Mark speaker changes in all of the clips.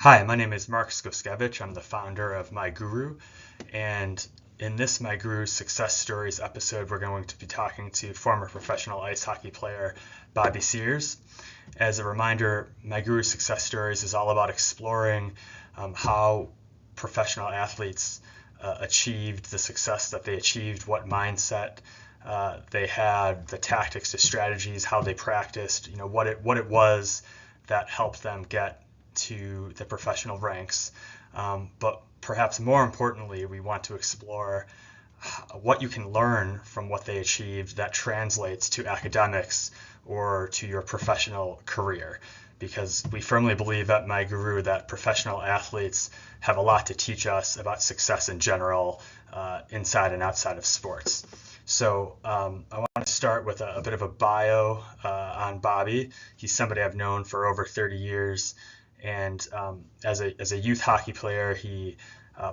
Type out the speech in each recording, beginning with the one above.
Speaker 1: Hi, my name is Mark Skoskiewicz. I'm the founder of MyGuru, and in this MyGuru Success Stories episode, we're going to be talking to former professional ice hockey player Bobby Siers. As a reminder, MyGuru Success Stories is all about exploring how professional athletes achieved the success that they achieved, what mindset they had, the tactics, the strategies, how they practiced, what it was that helped them get to the professional ranks. But perhaps more importantly, we want to explore what you can learn from what they achieved that translates to academics or to your professional career. Because we firmly believe at MyGuru that professional athletes have a lot to teach us about success in general, inside and outside of sports. So I want to start with a bit of a bio on Bobby. He's somebody I've known for over 30 years. And as a youth hockey player, he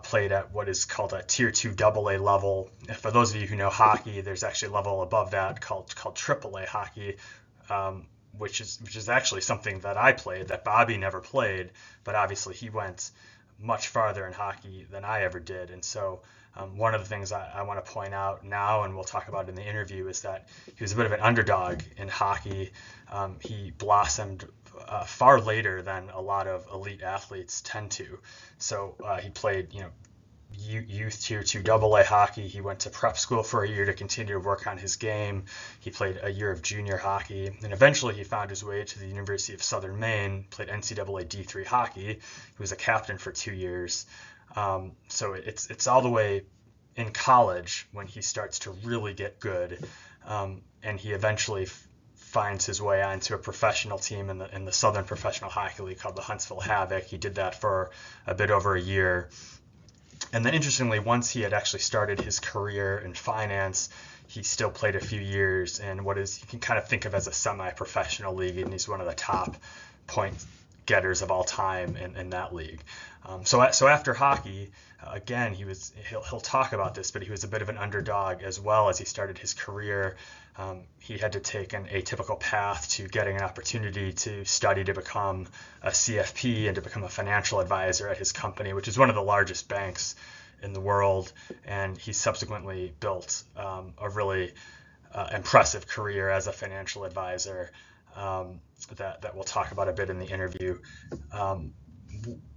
Speaker 1: played at what is called a Tier 2 AA level. For those of you who know hockey, there's actually a level above that called AAA hockey, which is actually something that I played that Bobby never played, but obviously he went much farther in hockey than I ever did. And so one of the things I want to point out now, and we'll talk about in the interview, is that he was a bit of an underdog in hockey. He blossomed far later than a lot of elite athletes tend to. So he played, youth Tier 2 AA hockey. He went to prep school for a year to continue to work on his game. He played a year of junior hockey, and eventually he found his way to the University of Southern Maine, played NCAA DIII hockey. He was a captain for 2 years. So it's all the way in college when he starts to really get good, and he eventually finds his way onto a professional team in the Southern Professional Hockey League called the Huntsville Havoc. He did that for a bit over a year. And then interestingly, once he had actually started his career in finance, he still played a few years in what is, you can kind of think of as a semi-professional league, and he's one of the top point getters of all time in that league. So after hockey, again, he'll talk about this, but he was a bit of an underdog as well as he started his career. He had to take an atypical path to getting an opportunity to study to become a CFP and to become a financial advisor at his company, which is one of the largest banks in the world. And he subsequently built a really impressive career as a financial advisor that we'll talk about a bit in the interview.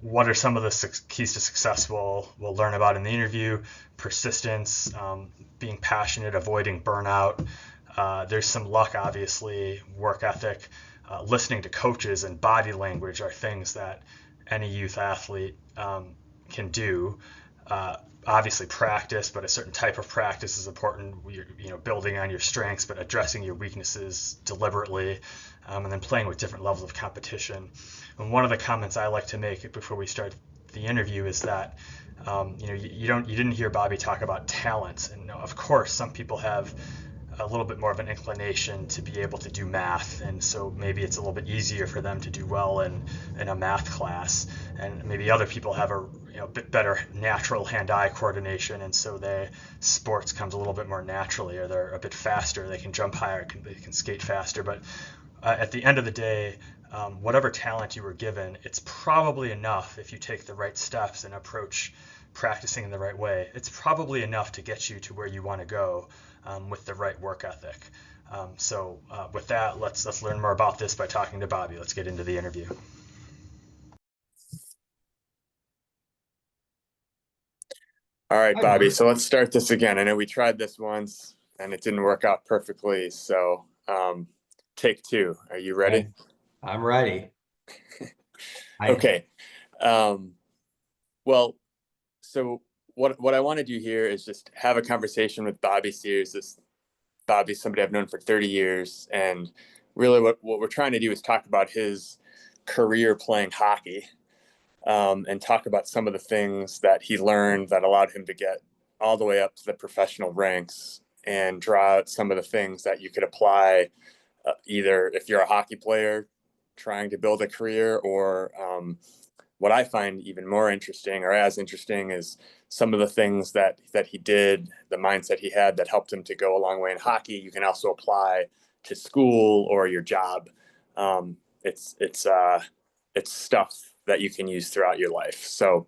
Speaker 1: What are some of the keys to success we'll learn about in the interview? Persistence, being passionate, avoiding burnout. There's some luck, obviously, work ethic, listening to coaches, and body language are things that any youth athlete can do. Obviously practice, but a certain type of practice is important. Building on your strengths, but addressing your weaknesses deliberately, and then playing with different levels of competition. And one of the comments I like to make before we start the interview is that you didn't hear Bobby talk about talent, and of course some people have a little bit more of an inclination to be able to do math, and so maybe it's a little bit easier for them to do well in a math class, and maybe other people have a bit better natural hand-eye coordination, and so their sports comes a little bit more naturally, or they're a bit faster, they can jump higher, they can skate faster. But at the end of the day, whatever talent you were given, it's probably enough if you take the right steps and approach practicing in the right way. It's probably enough to get you to where you want to go with the right work ethic. So with that, let's learn more about this by talking to Bobby. Let's get into the interview.
Speaker 2: All right,
Speaker 3: Hi,
Speaker 2: Bobby.
Speaker 3: Mark.
Speaker 2: So let's start this again. I know we tried this once and it didn't work out perfectly. So take two. Are you ready?
Speaker 3: Okay, I'm ready.
Speaker 2: Okay. Well, so what I want to do here is just have a conversation with Bobby Siers. Bobby's somebody I've known for 30 years. And really what we're trying to do is talk about his career playing hockey, and talk about some of the things that he learned that allowed him to get all the way up to the professional ranks, and draw out some of the things that you could apply, either if you're a hockey player trying to build a career, or what I find even more interesting, or as interesting, is some of the things that he did, the mindset he had that helped him to go a long way in hockey. You can also apply to school or your job. It's stuff that you can use throughout your life. So,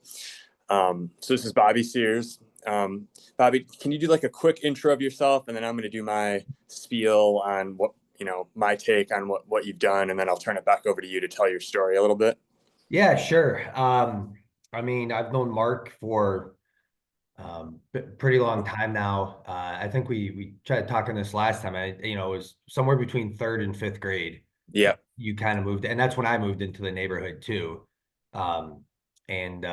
Speaker 2: so this is Bobby Siers. Bobby, can you do like a quick intro of yourself, and then I'm going to do my spiel on what, my take on what you've done, and then I'll turn it back over to you to tell your story a little bit.
Speaker 3: Yeah, sure. I mean, I've known Mark for pretty long time now. I think we tried talking this last time. It was somewhere between third and fifth grade.
Speaker 2: Yeah.
Speaker 3: You kind of moved, and that's when I moved into the neighborhood too. And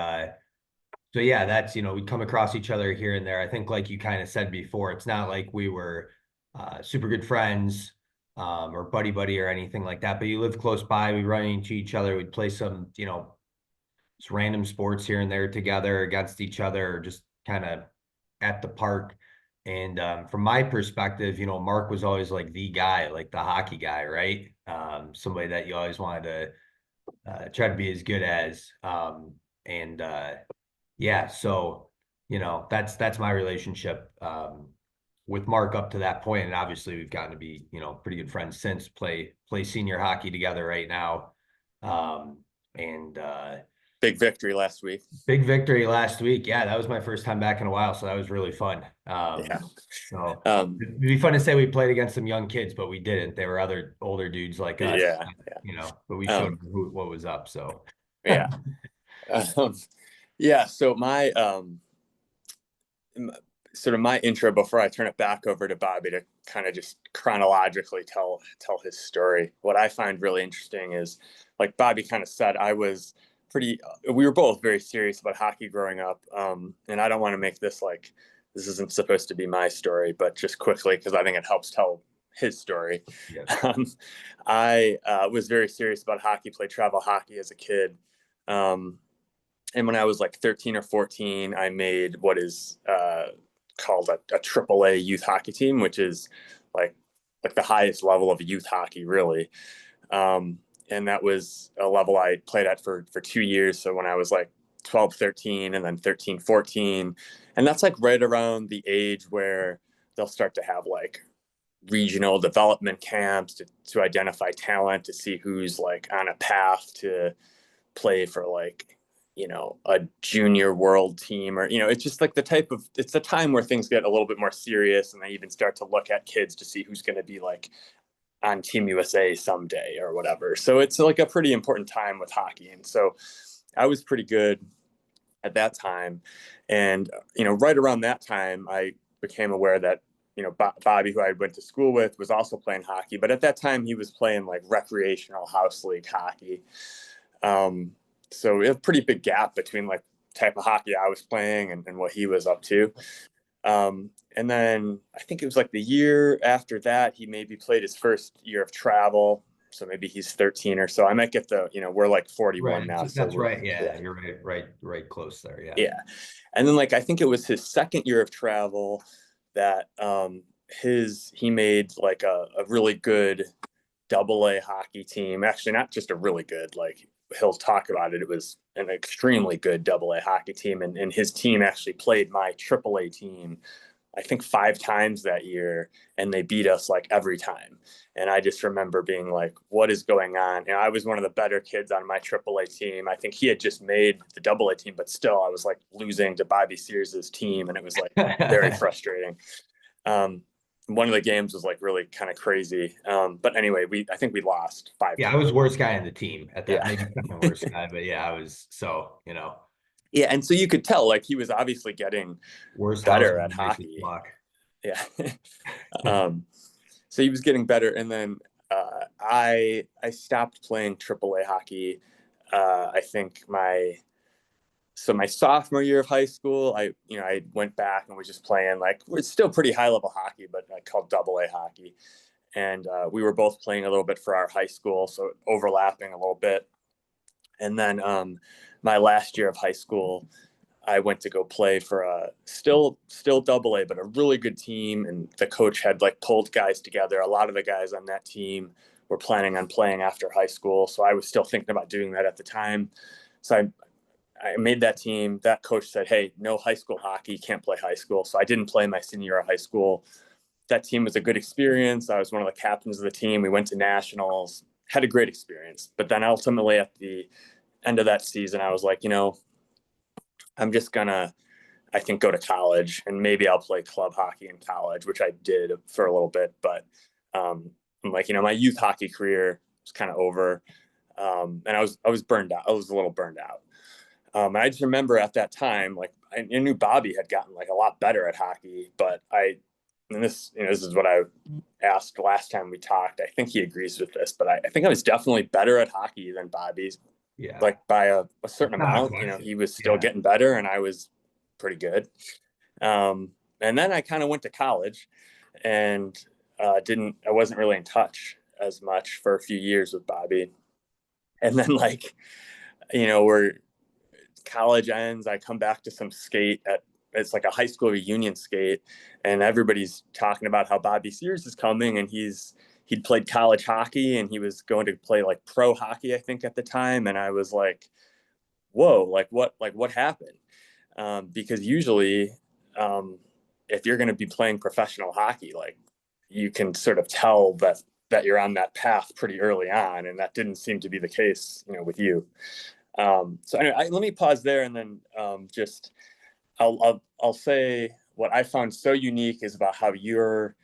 Speaker 3: so yeah, that's we come across each other here and there. I think like you kind of said before, it's not like we were super good friends or buddy or anything like that. But you live close by. We run into each other. We'd play some just random sports here and there together against each other, or just kind of at the park. And from my perspective, Mark was always like the guy, like the hockey guy, right? Somebody that you always wanted to try to be as good as. And yeah, so that's my relationship with Mark up to that point. And obviously we've gotten to be pretty good friends since. Play senior hockey together right now. And
Speaker 2: Big victory last week.
Speaker 3: Yeah, that was my first time back in a while, so that was really fun.
Speaker 2: Yeah.
Speaker 3: So it'd be fun to say we played against some young kids, but we didn't. They were other older dudes like us.
Speaker 2: Yeah.
Speaker 3: But we showed what was up. So
Speaker 2: yeah. Yeah. So my sort of my intro before I turn it back over to Bobby to kind of just chronologically tell his story. What I find really interesting is, like Bobby kind of said, we were both very serious about hockey growing up. And I don't want to make this like, this isn't supposed to be my story, but just quickly, because I think it helps tell his story.
Speaker 3: Yes.
Speaker 2: I was very serious about hockey, played travel hockey as a kid. And when I was like 13 or 14, I made what is called a AAA youth hockey team, which is like the highest level of youth hockey, really. And that was a level I played at for 2 years. So when I was like 12, 13, and then 13, 14, and that's like right around the age where they'll start to have like regional development camps to identify talent, to see who's like on a path to play for like, a junior world team, or, it's just like it's the time where things get a little bit more serious, and they even start to look at kids to see who's going to be like on Team USA someday or whatever. So it's like a pretty important time with hockey. And so I was pretty good at that time. And, right around that time, I became aware that, Bobby, who I went to school with, was also playing hockey. But at that time, he was playing like recreational house league hockey. So we have a pretty big gap between like type of hockey I was playing and what he was up to. And then I think it was like the year after that, he maybe played his first year of travel. So maybe he's 13 or so. I might get we're like 41 now.
Speaker 3: So that's right. Yeah, you're right close there. Yeah.
Speaker 2: Yeah. And then like, I think it was his second year of travel that he made like a really good AA hockey team. Actually, not just a really good, like he'll talk about it. It was an extremely good AA hockey team. And his team actually played my AAA team, I think 5 times that year, and they beat us like every time. And I just remember being like, what is going on? And I was one of the better kids on my AAA team. I think he had just made the AA team, but still I was like losing to Bobby Sears' team. And it was like very frustrating. One of the games was like really kind of crazy. But anyway, I think we lost 5
Speaker 3: Yeah,
Speaker 2: times.
Speaker 3: I was worst guy in the team at that, maybe second worst guy, but yeah, I was
Speaker 2: Yeah, and so you could tell like he was obviously getting better at hockey. Yeah. So he was getting better, and then I stopped playing AAA hockey. I think my sophomore year of high school, I went back and was just playing like, it's still pretty high level hockey, but I called AA hockey. And we were both playing a little bit for our high school, so overlapping a little bit. And then my last year of high school, I went to go play for a still AA, but a really good team. And the coach had like pulled guys together. A lot of the guys on that team were planning on playing after high school. So I was still thinking about doing that at the time. So I made that team. That coach said, hey, no high school hockey, you can't play high school. So I didn't play my senior year of high school. That team was a good experience. I was one of the captains of the team. We went to nationals, had a great experience. But then ultimately at the end of that season, I was like, I'm just gonna, I think, go to college and maybe I'll play club hockey in college, which I did for a little bit. But I'm like, my youth hockey career was kind of over. And I was burned out. I was a little burned out. And I just remember at that time, like I knew Bobby had gotten like a lot better at hockey, but this is what I asked last time we talked. I think he agrees with this, but I think I was definitely better at hockey than Bobby's.
Speaker 3: Yeah.
Speaker 2: Like by a certain
Speaker 3: Not a
Speaker 2: amount,
Speaker 3: question.
Speaker 2: he was still getting better and I was pretty good. And then I kind of went to college and I wasn't really in touch as much for a few years with Bobby. And then we're college ends, I come back to some skate it's like a high school reunion skate, and everybody's talking about how Bobby Siers is coming, and he'd played college hockey and he was going to play like pro hockey, I think, at the time. And I was like, whoa, what happened? Because usually if you're going to be playing professional hockey, like you can sort of tell that you're on that path pretty early on, and that didn't seem to be the case, with you. So anyway, let me pause there, and then just I'll say what I found so unique is about how your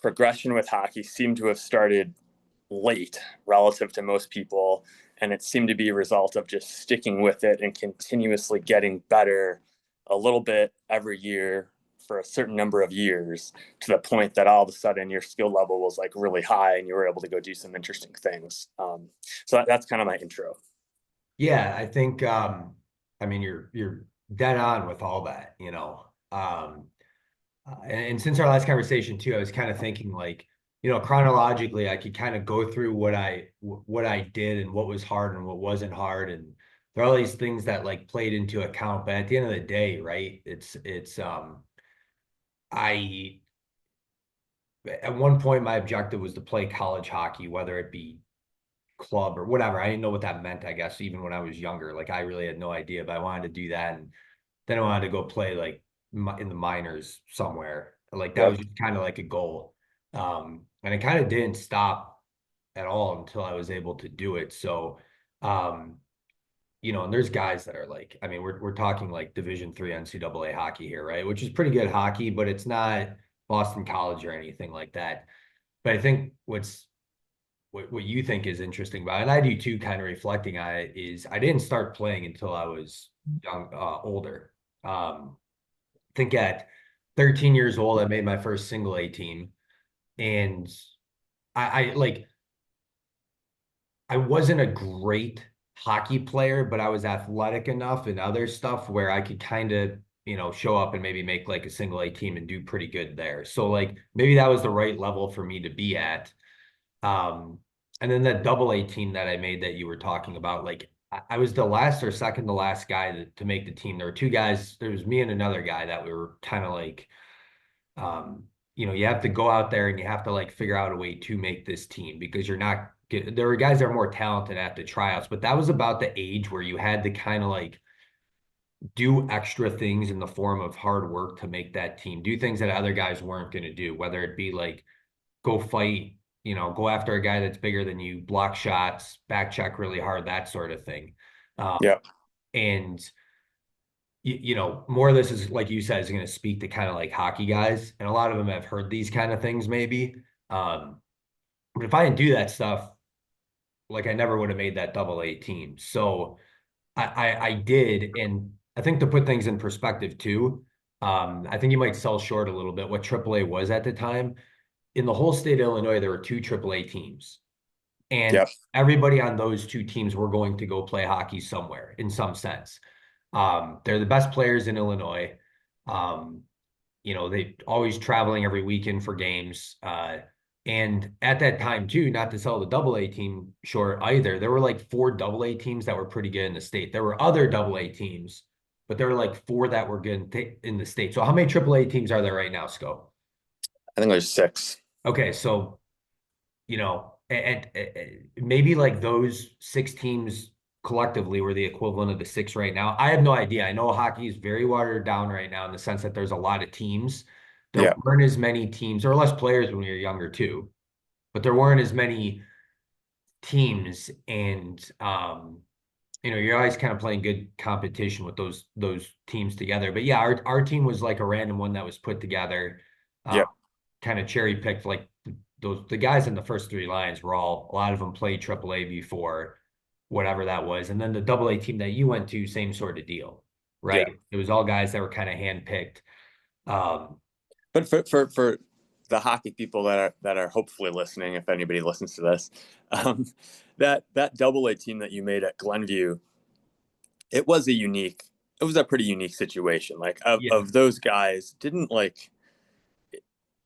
Speaker 2: progression with hockey seemed to have started late relative to most people, and it seemed to be a result of just sticking with it and continuously getting better a little bit every year for a certain number of years, to the point that all of a sudden your skill level was like really high and you were able to go do some interesting things. So that's kind of my intro.
Speaker 3: Yeah, I think you're dead on with all that, and since our last conversation too, I was kind of thinking like, chronologically, I could kind of go through what I did and what was hard and what wasn't hard, and there are all these things that like played into account. But at the end of the day, right, I at one point my objective was to play college hockey, whether it be club or whatever. I didn't know what that meant, I guess, even when I was younger. Like I really had no idea, but I wanted to do that. And then I wanted to go play like in the minors somewhere. Like that was just kind of like a goal. And it kind of didn't stop at all until I was able to do it. So, and there's guys that are like, I mean, we're talking like Division III NCAA hockey here, right? Which is pretty good hockey, but it's not Boston College or anything like that. But I think what you think is interesting about it, and I do too, kind of reflecting on it, is I didn't start playing until I was older. I think at 13 years old, I made my first single A team, and I wasn't a great hockey player, but I was athletic enough and other stuff where I could kind of, show up and maybe make like a single A team and do pretty good there. So like maybe that was the right level for me to be at. And then that double A team that I made that you were talking about, like I was the last or second to last guy to make the team. There were two guys, there was me and another guy that we were kind of like, you have to go out there and you have to like figure out a way to make this team, because there were guys that are more talented at the tryouts, but that was about the age where you had to kind of like do extra things in the form of hard work to make that team, do things that other guys weren't going to do, whether it be like go fight, go after a guy that's bigger than you, block shots, back check really hard, that sort of thing. And more of this is, like you said, is going to speak to kind of like hockey guys, and a lot of them have heard these kind of things maybe. But if I didn't do that stuff, like I never would have made that double A team. So I did, and I think to put things in perspective too, I think you might sell short a little bit what AAA was at the time. In the whole state of Illinois, there were 2 AAA teams, and everybody on those 2 teams were going to go play hockey somewhere in some sense. They're the best players in Illinois. They always traveling every weekend for games. And at that time too, not to sell the double A team short either, there were like 4 double A teams that were pretty good in the state. There were other double A teams, but there were like 4 that were good in the state. So how many AAA teams are there right now, Sko?
Speaker 2: I think there's 6.
Speaker 3: Okay, so and maybe like those 6 teams collectively were the equivalent of the 6 right now. I have no idea. I know hockey is very watered down right now in the sense that there's a lot of teams. There weren't as many teams, or less players when we were younger too, but there weren't as many teams. And you're always kind of playing good competition with those teams together. But yeah, our team was like a random one that was put together, uh,
Speaker 2: Yep.
Speaker 3: kind of cherry picked. Like the guys in the first three lines were a lot of them played AAA before, whatever that was, and then the AA team that you went to, same sort of deal,
Speaker 2: Yeah.
Speaker 3: right? It was all guys that were kind of handpicked. Um,
Speaker 2: But for the hockey people that are hopefully listening, if anybody listens to this, um, that AA team that you made at Glenview, it was a pretty unique situation. Like
Speaker 3: yeah,
Speaker 2: of those guys, didn't like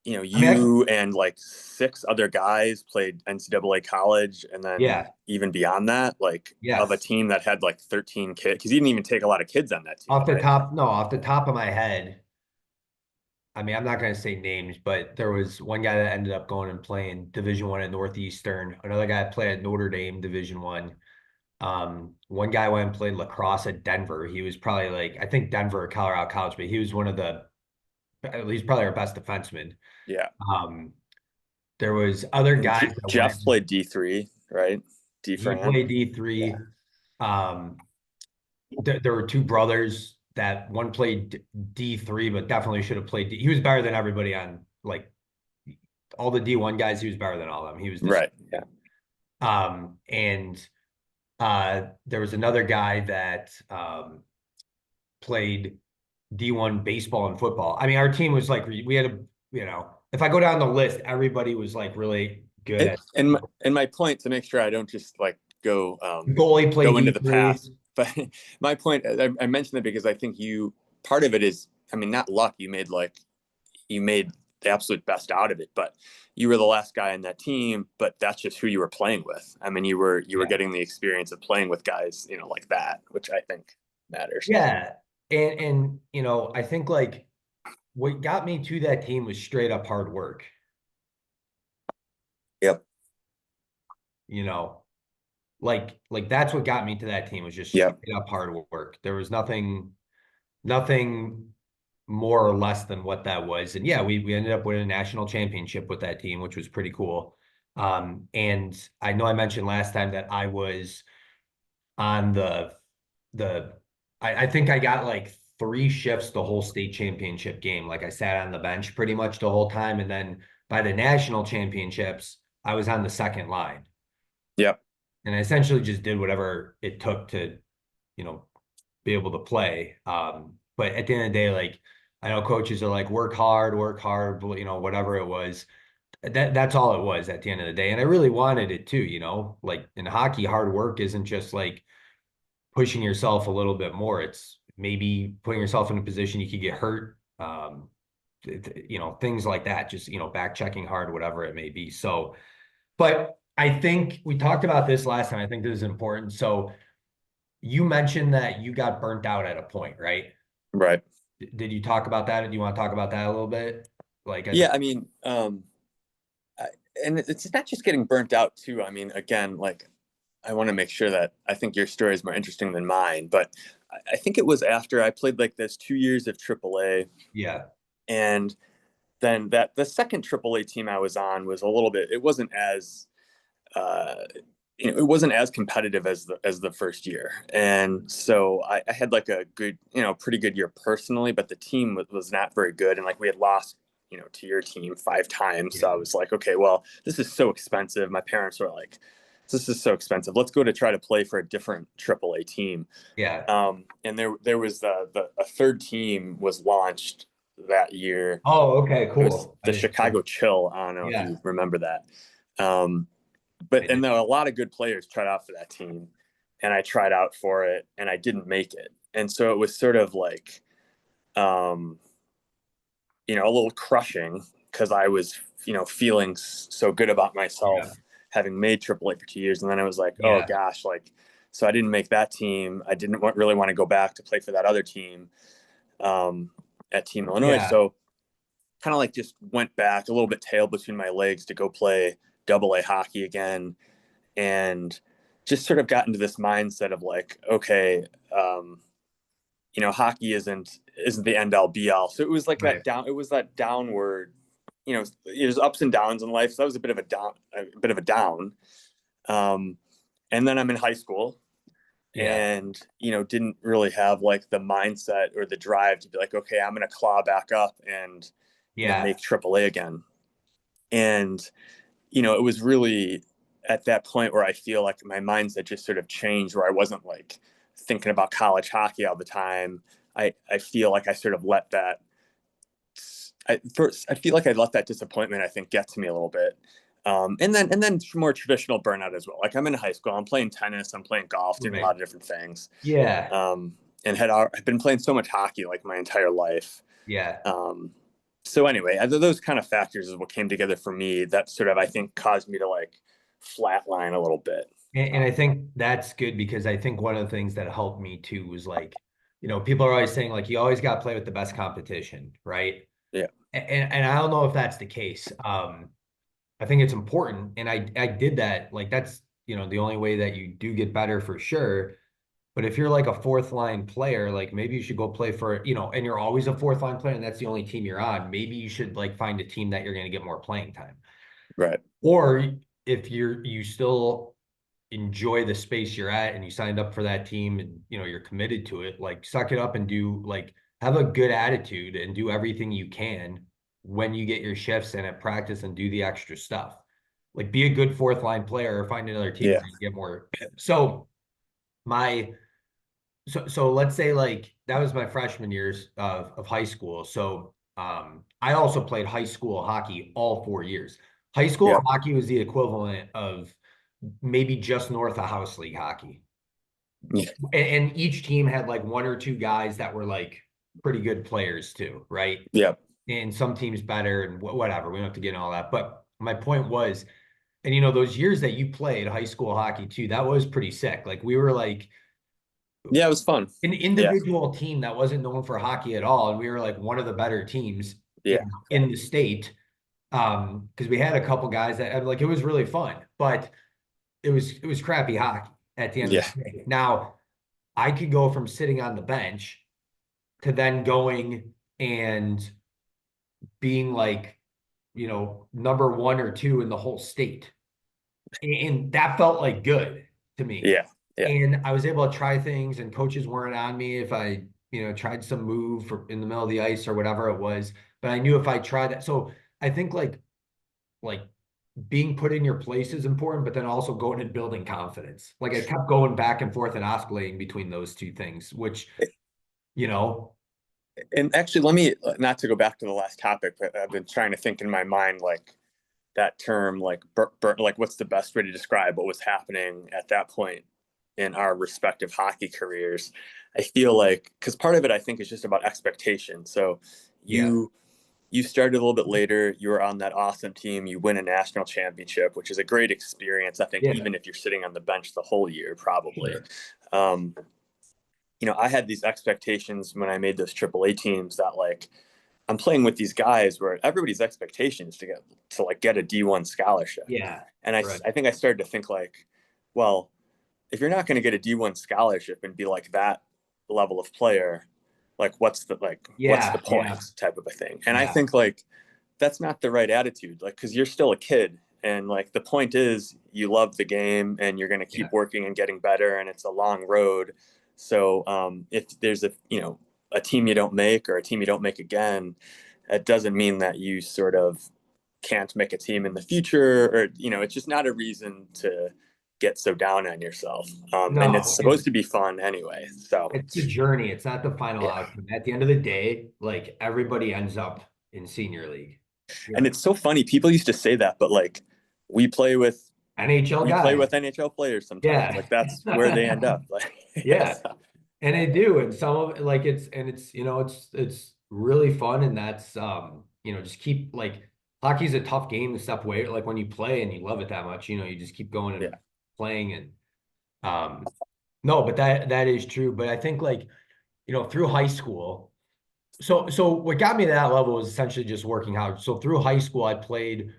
Speaker 3: I mean,
Speaker 2: you and like six other guys played NCAA college, and then
Speaker 3: yeah,
Speaker 2: even beyond that, like of a
Speaker 3: yes.
Speaker 2: team that had like 13 kids, because you didn't even take a lot of kids on that team, right?
Speaker 3: Off the top of my head, I mean, I'm not going to say names, but there was one guy that ended up going and playing Division One at Northeastern. Another guy played at Notre Dame Division One. One guy went and played lacrosse at Denver. He was probably like, I think Denver or Colorado College, but he was one of the, at least probably our best defenseman.
Speaker 2: Yeah.
Speaker 3: Um, there was other
Speaker 2: And
Speaker 3: guys that
Speaker 2: Jeff
Speaker 3: went.
Speaker 2: played D3, right? D
Speaker 3: He
Speaker 2: Fran.
Speaker 3: played
Speaker 2: Yeah.
Speaker 3: D3. Um, there were two brothers that one played D3, but definitely should have played D. He was better than everybody on like all the D1 guys. He was better than all of them. He was this.
Speaker 2: Right. Yeah.
Speaker 3: And there was another guy that played D1 baseball and football. I mean, our team was like we had a if I go down the list, everybody was like really good
Speaker 2: And
Speaker 3: at.
Speaker 2: and my point, to make sure I don't just like
Speaker 3: Goalie played
Speaker 2: go into the
Speaker 3: D3.
Speaker 2: past, but my point, I mentioned it because I think part of it is, I mean, not luck. You made the absolute best out of it, but you were the last guy on that team, but that's just who you were playing with. I mean, you were
Speaker 3: Yeah.
Speaker 2: getting the experience of playing with guys, like that, which I think matters.
Speaker 3: Yeah. And I think like what got me to that team was straight up hard work.
Speaker 2: Yep.
Speaker 3: You know, like that's what got me to that team was just
Speaker 2: Yep.
Speaker 3: straight up hard work. There was nothing more or less than what that was. And yeah, we ended up winning a national championship with that team, which was pretty cool. And I know I mentioned last time that I was on the I think I got like three shifts the whole state championship game. Like I sat on the bench pretty much the whole time. And then by the national championships, I was on the second line.
Speaker 2: Yep.
Speaker 3: And I essentially just did whatever it took to, be able to play. But at the end of the day, like I know coaches are like, work hard, whatever it was. That's all it was at the end of the day. And I really wanted it too, like in hockey, hard work isn't just like pushing yourself a little bit more. It's maybe putting yourself in a position you could get hurt. Things like that, just, back checking hard, whatever it may be. So, but I think we talked about this last time. I think this is important. So you mentioned that you got burnt out at a point, right?
Speaker 2: Right.
Speaker 3: Did you talk about that? Do you want to talk about that a little bit? Like,
Speaker 2: Yeah. I mean, and it's not just getting burnt out too. I mean, again, like I want to make sure that I think your story is more interesting than mine, but I think it was after I played like this 2 years of AAA,
Speaker 3: yeah,
Speaker 2: and then that the second AAA team I was on was a little bit. It wasn't as uh, it wasn't as competitive as the first year, and so I had like a good, pretty good year personally, but the team was not very good, and like we had lost, to your team 5 times. So I
Speaker 3: yeah,
Speaker 2: was like, okay, well, this is so expensive. My parents were like, this is so expensive. Let's go to try to play for a different AAA team.
Speaker 3: yeah.
Speaker 2: And there was a third team was launched that year.
Speaker 3: Oh, okay,
Speaker 2: It was
Speaker 3: cool. I
Speaker 2: the
Speaker 3: didn't know.
Speaker 2: Chicago Chill. I don't know if
Speaker 3: Yeah,
Speaker 2: you remember that. Um,
Speaker 3: I
Speaker 2: and
Speaker 3: did.
Speaker 2: there were a lot of good players tried out for that team, and I tried out for it, and I didn't make it. And so it was sort of like, um, a little crushing because I was, feeling so good about
Speaker 3: Yeah,
Speaker 2: myself having made AAA for 2 years. And then I was like, oh
Speaker 3: yeah,
Speaker 2: gosh, like, so I didn't make that team. I didn't really want to go back to play for that other team at Team Illinois.
Speaker 3: yeah,
Speaker 2: So kind of like just went back a little bit, tail between my legs, to go play AA hockey again. And just sort of got into this mindset of like, okay, hockey isn't the end all be all. So it was like
Speaker 3: right.
Speaker 2: it was that downward, there's ups and downs in life. So that was a bit of a down. And then I'm in high school,
Speaker 3: Yeah.
Speaker 2: and, didn't really have like the mindset or the drive to be like, okay, I'm going to claw back up and,
Speaker 3: Yeah.
Speaker 2: make AAA again. And, it was really at that point where I feel like my mindset just sort of changed, where I wasn't like thinking about college hockey all the time. I feel like I sort of let that, I feel like I let that disappointment, I think, get to me a little bit. And then more traditional burnout as well. Like I'm in high school, I'm playing tennis, I'm playing golf, doing a
Speaker 3: Right.
Speaker 2: lot of different things.
Speaker 3: Yeah.
Speaker 2: And I've been playing so much hockey like my entire life.
Speaker 3: Yeah.
Speaker 2: So anyway, those kind of factors is what came together for me that sort of, I think, caused me to like flatline a little bit.
Speaker 3: And I think that's good, because I think one of the things that helped me too was like, people are always saying like, you always got to play with the best competition, right?
Speaker 2: Yeah.
Speaker 3: And I don't know if that's the case. I think it's important. And I did that. Like that's, the only way that you do get better for sure. But if you're like a fourth line player, like maybe you should go play for, and you're always a fourth line player and that's the only team you're on, maybe you should like find a team that you're going to get more playing time.
Speaker 2: Right.
Speaker 3: Or if you still enjoy the space you're at and you signed up for that team and you're committed to it, like suck it up and do like have a good attitude and do everything you can when you get your shifts and at practice and do the extra stuff. Like be a good fourth line player or find another team where you get more. So let's say like that was my freshman years of high school. So I also played high school hockey all 4 years. High school hockey was the equivalent of maybe just north of house league hockey.
Speaker 2: Yeah.
Speaker 3: And each team had like one or two guys that were like pretty good players too, right?
Speaker 2: Yeah.
Speaker 3: And some teams better and whatever. We don't have to get into all that. But my point was, and those years that you played high school hockey too, that was pretty sick. Like we were like,
Speaker 2: yeah, it was fun.
Speaker 3: An individual team that wasn't known for hockey at all, and we were like one of the better teams in the state. Because we had a couple guys that like it was really fun, but it was crappy hockey at the end of the day. Now, I could go from sitting on the bench to then going and being like, number 1 or 2 in the whole state. And that felt like good to me.
Speaker 2: Yeah. Yeah.
Speaker 3: And I was able to try things and coaches weren't on me if I, tried some move in the middle of the ice or whatever it was. But I knew if I tried that. So I think like being put in your place is important, but then also going and building confidence. Like I kept going back and forth and oscillating between those two things, which,
Speaker 2: And actually, let me, not to go back to the last topic, but I've been trying to think in my mind, like that term, like, like what's the best way to describe what was happening at that point in our respective hockey careers. I feel like, because part of it, I think, is just about expectation. So you started a little bit later, you were on that awesome team, you win a national championship, which is a great experience. I think even if you're sitting on the bench the whole year, probably. Sure. I had these expectations when I made those AAA teams that like, I'm playing with these guys where everybody's expectation is to get a D1 scholarship.
Speaker 3: Yeah.
Speaker 2: And I think I started to think like, well, if you're not going to get a D1 scholarship and be like that level of player, like what's the point type of a thing. And I think like, that's not the right attitude. Like, cause you're still a kid and like, the point is you love the game and you're going to keep working and getting better. And it's a long road. So if there's a team you don't make or a team you don't make again, it doesn't mean that you sort of can't make a team in the future, or, it's just not a reason to get so down on yourself. And it's supposed to be fun anyway. So
Speaker 3: it's the journey. It's not the final outcome. At the end of the day, like everybody ends up in senior league.
Speaker 2: And it's so funny. People used to say that, but like we play with NHL players sometimes. Yeah. Like that's where they end up. Like,
Speaker 3: and they do. And some of it, like it's really fun. And that's, just keep like hockey's a tough game to step away. Like when you play and you love it that much, you just keep going and playing. And, no, but that is true. But I think like, through high school, so what got me to that level was essentially just working hard. So through high school, I played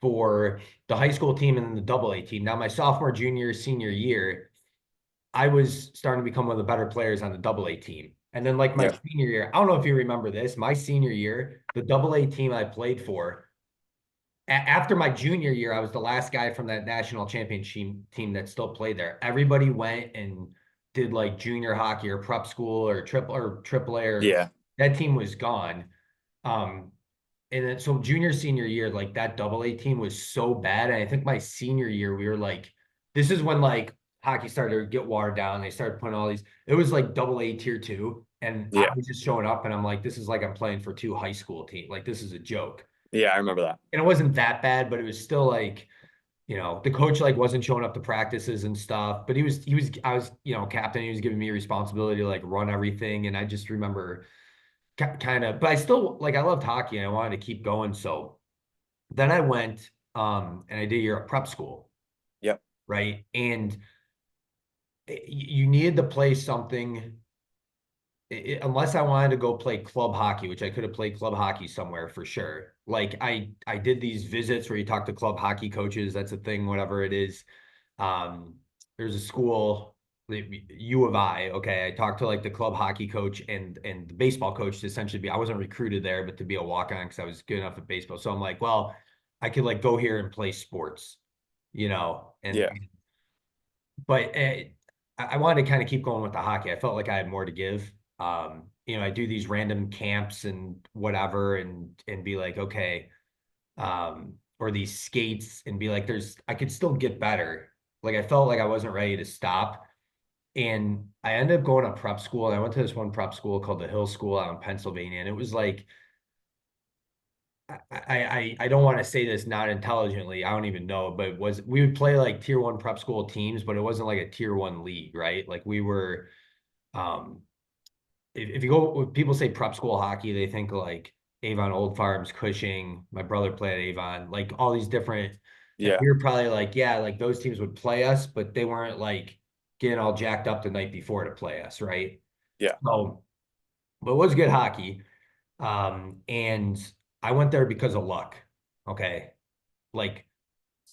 Speaker 3: for the high school team and then the AA team. Now my sophomore, junior, senior year, I was starting to become one of the better players on the AA team. And then like my senior year, I don't know if you remember this, my senior year, the AA team I played for, after my junior year, I was the last guy from that national championship team that still played there. Everybody went and did like junior hockey or prep school or triple A,
Speaker 2: Yeah.
Speaker 3: that team was gone. And then so junior, senior year, like that AA team was so bad. And I think my senior year, we were like, this is when like hockey started to get watered down. They started putting all these, it was like AA tier 2. And I
Speaker 2: Yeah.
Speaker 3: was just showing up and I'm like, this is like I'm playing for 2 high school teams. Like this is a joke.
Speaker 2: Yeah, I remember that.
Speaker 3: And it wasn't that bad, but it was still like, the coach like wasn't showing up to practices and stuff, but I was, captain. He was giving me responsibility to like run everything. And I just remember kind of, but I still like, I loved hockey and I wanted to keep going. So then I went, and I did a year at prep school.
Speaker 2: Yep.
Speaker 3: Right. And you needed to play something. Unless I wanted to go play club hockey, which I could have played club hockey somewhere for sure. Like I did these visits where you talk to club hockey coaches. That's a thing, whatever it is. There's a school, U of I. Okay, I talked to like the club hockey coach and the baseball coach to essentially be. I wasn't recruited there, but to be a walk on because I was good enough at baseball. So I'm like, well, I could like go here and play sports, and
Speaker 2: Yeah.
Speaker 3: but I wanted to kind of keep going with the hockey. I felt like I had more to give. I do these random camps and whatever, and be like, okay, or these skates, and be like, I could still get better. Like I felt like I wasn't ready to stop, and I ended up going to prep school. And I went to this one prep school called the Hill School out in Pennsylvania, and it was like, I don't want to say this not intelligently. I don't even know, but we would play like tier 1 prep school teams, but it wasn't like a tier 1 league, right? Like we were, um, if you go, when people say prep school hockey, they think like Avon Old Farms, Cushing. My brother played at Avon, like all these different. And
Speaker 2: Yeah.
Speaker 3: we were probably like, yeah, like those teams would play us, but they weren't like getting all jacked up the night before to play us, right?
Speaker 2: Yeah.
Speaker 3: So, but it was good hockey. And I went there because of luck. Okay. Like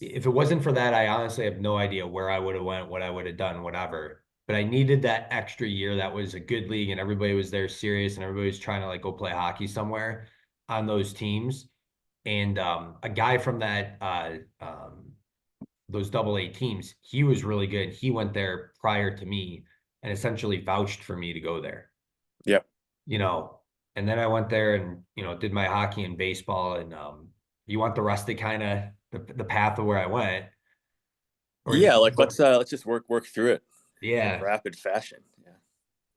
Speaker 3: if it wasn't for that, I honestly have no idea where I would have went, what I would have done, whatever. But I needed that extra year. That was a good league and everybody was there serious and everybody was trying to like go play hockey somewhere on those teams. And a guy from those AA teams, he was really good. He went there prior to me and essentially vouched for me to go there.
Speaker 2: Yep.
Speaker 3: And then I went there and, did my hockey and baseball. And you want the rest of kind of the path of where I went.
Speaker 2: Yeah, like let's just work through it in rapid fashion. Yeah.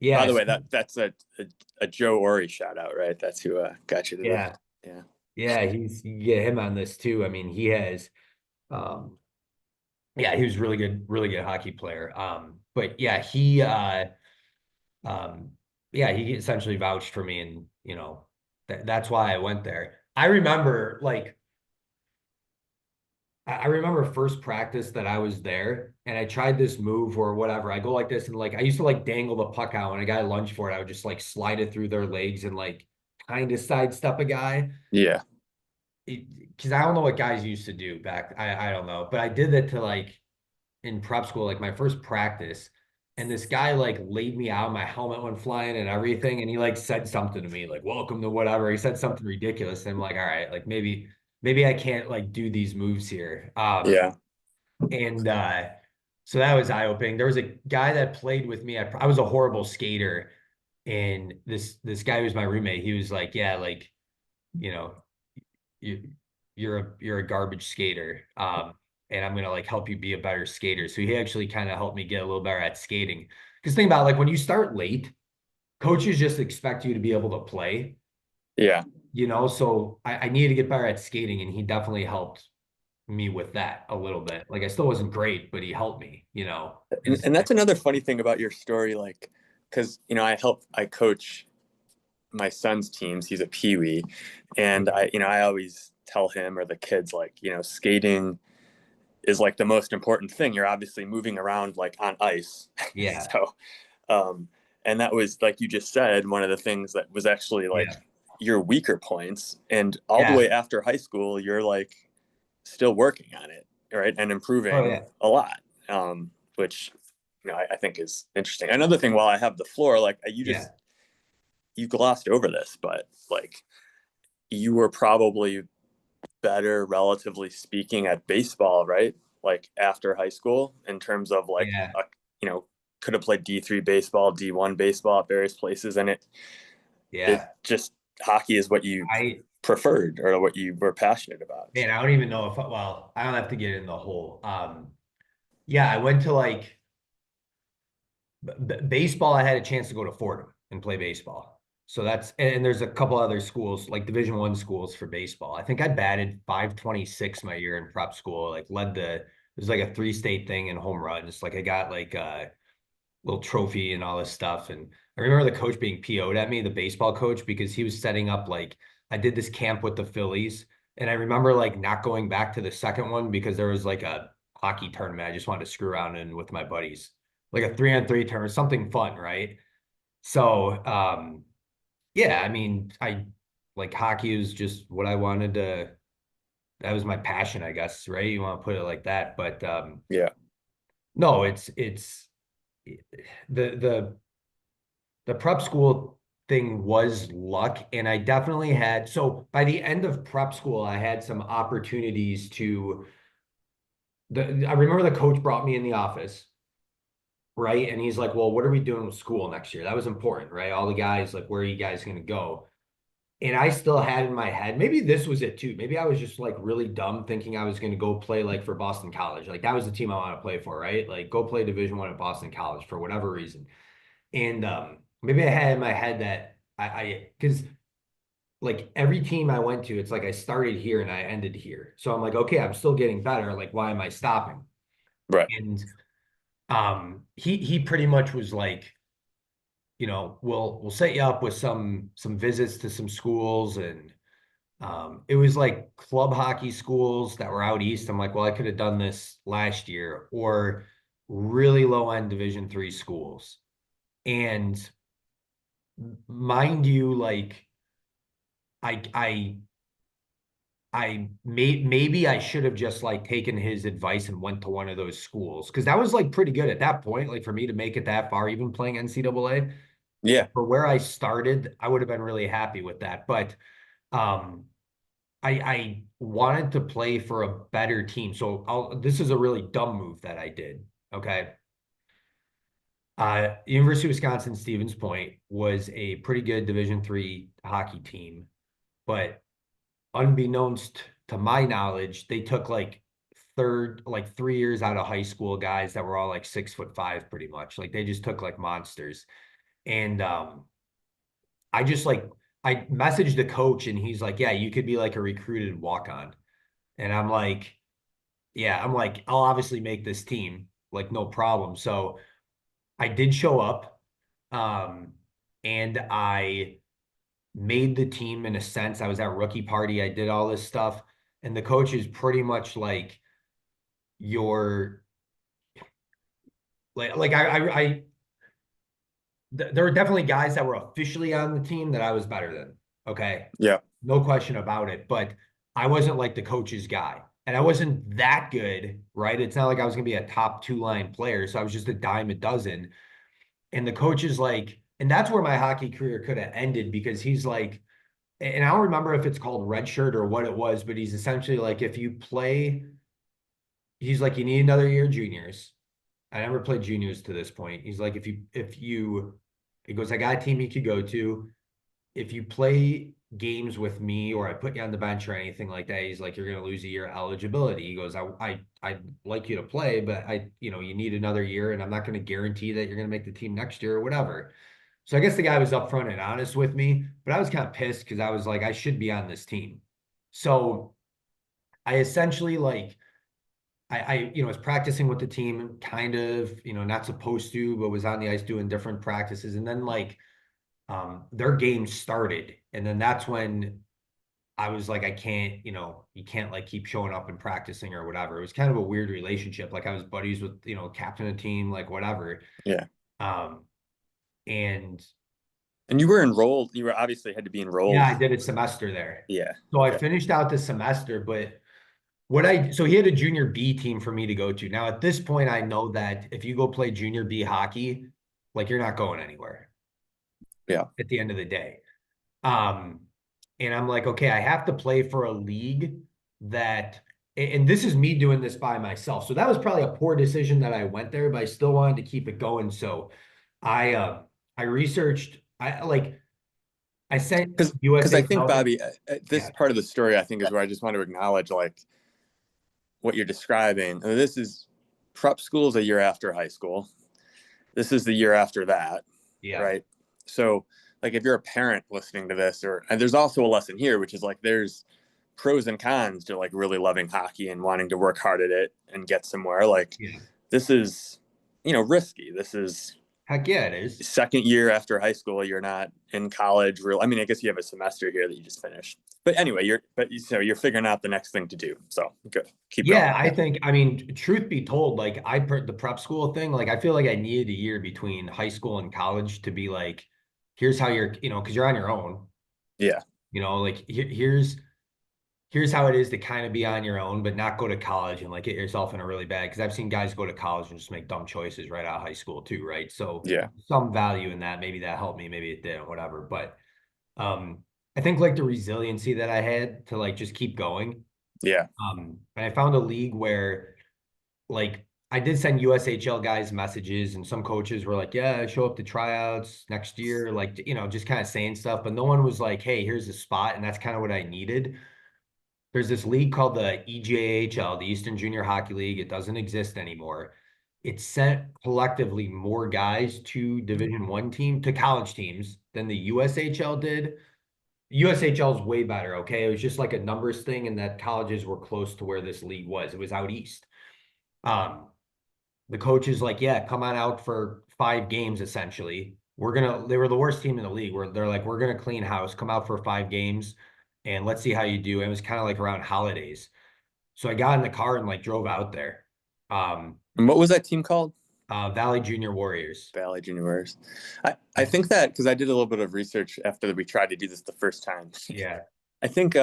Speaker 3: Yeah.
Speaker 2: By the way, that's a Joe Ori shout out, right? That's who got you to
Speaker 3: that.
Speaker 2: Yeah.
Speaker 3: Yeah, you get him on this too. I mean, he has he was really good hockey player. But yeah, he he essentially vouched for me and that's why I went there. I remember first practice that I was there and I tried this move or whatever. I go like this and like I used to like dangle the puck out when a guy lunged for it. I would just like slide it through their legs and like kind of sidestep a guy.
Speaker 2: Yeah.
Speaker 3: Because I don't know what guys used to do back. I don't know, but I did that to like in prep school, like my first practice, and this guy like laid me out. My helmet went flying and everything, and he like said something to me like "Welcome to whatever." He said something ridiculous, and I'm like, all right, like maybe I can't like do these moves here.
Speaker 2: Yeah.
Speaker 3: And so that was eye opening. There was a guy that played with me. I was a horrible skater, and this guy who was my roommate. He was like, yeah, like you know you're a garbage skater. And I'm gonna like help you be a better skater. So he actually kind of helped me get a little better at skating. Because think about it, like when you start late, coaches just expect you to be able to play.
Speaker 2: Yeah.
Speaker 3: So I needed to get better at skating, and he definitely helped me with that a little bit. Like I still wasn't great, but he helped me,
Speaker 2: And that's another funny thing about your story, like, because I coach my son's teams. He's a peewee, and I always tell him or the kids like, skating is like the most important thing. You're obviously moving around like on ice.
Speaker 3: Yeah.
Speaker 2: So, and that was like you just said, one of the things that was actually like your weaker points. And all the way after high school, you're like still working on it, right, and improving a lot, which I think is interesting. Another thing, while I have the floor, like you glossed over this, but like you were probably better, relatively speaking, at baseball, right? Like after high school, in terms of like, could have played D3 baseball, D1 baseball at various places, and it just hockey is what you preferred or what you were passionate about.
Speaker 3: Man, I don't even know if, well, I don't have to get in the whole. Yeah, I went to like baseball. I had a chance to go to Fordham and play baseball. So that's, and there's a couple other schools, like Division I schools for baseball. I think I batted .526 my year in prep school, like it was like a 3-state thing in home runs. Like I got like a little trophy and all this stuff. And I remember the coach being PO'd at me, the baseball coach, because he was setting up, like, I did this camp with the Phillies. And I remember like not going back to the second one because there was like a hockey tournament I just wanted to screw around in with my buddies, like a 3-on-3 tournament, something fun, right? So, yeah, I mean, I like hockey was just what I wanted to, that was my passion, I guess, right? You want to put it like that. But
Speaker 2: yeah,
Speaker 3: no, it's the prep school thing was luck. And I definitely had, so by the end of prep school, I had some opportunities to, I remember the coach brought me in the office, right? And he's like, well, what are we doing with school next year? That was important, right? All the guys, like, where are you guys going to go? And I still had in my head, maybe this was it too. Maybe I was just like really dumb thinking I was going to go play like for Boston College. Like that was the team I want to play for, right? Like go play Division I at Boston College for whatever reason. And maybe I had in my head that because like every team I went to, it's like I started here and I ended here. So I'm like, okay, I'm still getting better. Like, why am I stopping?
Speaker 2: right.
Speaker 3: And he pretty much was like, you know, we'll set you up with some visits to some schools. And it was like club hockey schools that were out east. I'm like, well, I could have done this last year, or really low end Division III schools. And mind you, like maybe I should have just like taken his advice and went to one of those schools, because that was like pretty good at that point. Like for me to make it that far, even playing NCAA,
Speaker 2: Yeah,
Speaker 3: for where I started, I would have been really happy with that. But I wanted to play for a better team. So this is a really dumb move that I did. Okay. University of Wisconsin Stevens Point was a pretty good Division III hockey team, but unbeknownst to my knowledge, they took like 3 years out of high school guys that were all like 6'5" pretty much. Like they just took like monsters. And I just like, I messaged the coach and he's like, yeah, you could be like a recruited walk-on. And I'm like, yeah, I'm like, I'll obviously make this team, like no problem. So I did show up, and I made the team in a sense. I was at rookie party. I did all this stuff. And the coach is pretty much like, you're like there were definitely guys that were officially on the team that I was better than. Okay.
Speaker 2: yeah,
Speaker 3: No question about it. But I wasn't like the coach's guy. And I wasn't that good, right? It's not like I was going to be a top 2-line player. So I was just a dime a dozen. And the coach is like, and that's where my hockey career could have ended, because he's like, and I don't remember if it's called red shirt or what it was, but he's essentially like, if you play, he's like, you need another year of juniors. I never played juniors to this point. He's like, he goes, I got a team you could go to. If you play games with me or I put you on the bench or anything like that, he's like, you're going to lose a year of eligibility. He goes, I'd like you to play, but you need another year, and I'm not going to guarantee that you're going to make the team next year or whatever. So I guess the guy was upfront and honest with me, but I was kind of pissed because I was like, I should be on this team. So I essentially like, I was practicing with the team, kind of, not supposed to, but was on the ice doing different practices. And then like, their game started. And then that's when I was like, I can't, you can't like keep showing up and practicing or whatever. It was kind of a weird relationship. Like I was buddies with, captain of the team, like whatever.
Speaker 2: yeah.
Speaker 3: And
Speaker 2: you were enrolled. You were obviously had to be enrolled.
Speaker 3: yeah, I did a semester there.
Speaker 2: Yeah.
Speaker 3: So I finished out the semester, but so he had a junior B team for me to go to. Now at this point, I know that if you go play junior B hockey, like you're not going anywhere.
Speaker 2: Yeah.
Speaker 3: At the end of the day. And I'm like, okay, I have to play for a league that and this is me doing this by myself. So that was probably a poor decision that I went there, but I still wanted to keep it going. So I researched, I sent
Speaker 2: Because I think,
Speaker 3: USHL.
Speaker 2: Bobby, this
Speaker 3: Yeah.
Speaker 2: part of the story, I think, is where I just want to acknowledge like what you're describing. This is prep school's a year after high school. This is the year after that,
Speaker 3: Yeah.
Speaker 2: right? So, like, if you're a parent listening to this, and there's also a lesson here, which is like there's pros and cons to like really loving hockey and wanting to work hard at it and get somewhere. Like,
Speaker 3: Yeah.
Speaker 2: this is, risky. This is
Speaker 3: Heck yeah, it is.
Speaker 2: second year after high school. You're not in college. I mean, I guess you have a semester here that you just finished. But anyway, you're figuring out the next thing to do. So good. Keep going.
Speaker 3: Yeah, I mean, truth be told, like the prep school thing, like I feel like I needed a year between high school and college to be like, here's how you're, because you're on your own.
Speaker 2: Yeah.
Speaker 3: Like here's how it is to kind of be on your own, but not go to college and like get yourself in a really bad, because I've seen guys go to college and just make dumb choices right out of high school too, right? So
Speaker 2: yeah,
Speaker 3: some value in that. Maybe that helped me, maybe it didn't, whatever. But I think like the resiliency that I had to like just keep going.
Speaker 2: yeah,
Speaker 3: And I found a league where like I did send USHL guys messages, and some coaches were like, yeah, show up to tryouts next year, like, just kind of saying stuff, but no one was like, hey, here's a spot. And that's kind of what I needed. There's this league called the EJHL, the Eastern Junior Hockey League. It doesn't exist anymore. It sent collectively more guys to to college teams than the USHL did. USHL is way better, okay? It was just like a numbers thing, and that colleges were close to where this league was. It was out east. The coach is like, yeah, come on out for 5 games, essentially. They were the worst team in the league, where they're like, we're gonna clean house, come out for 5 games, and let's see how you do. And it was kind of like around holidays. So I got in the car and like drove out there.
Speaker 2: And what was that team called?
Speaker 3: Valley Junior Warriors.
Speaker 2: Valley Junior Warriors. I think that because I did a little bit of research after we tried to do this the first time.
Speaker 3: Yeah.
Speaker 2: I think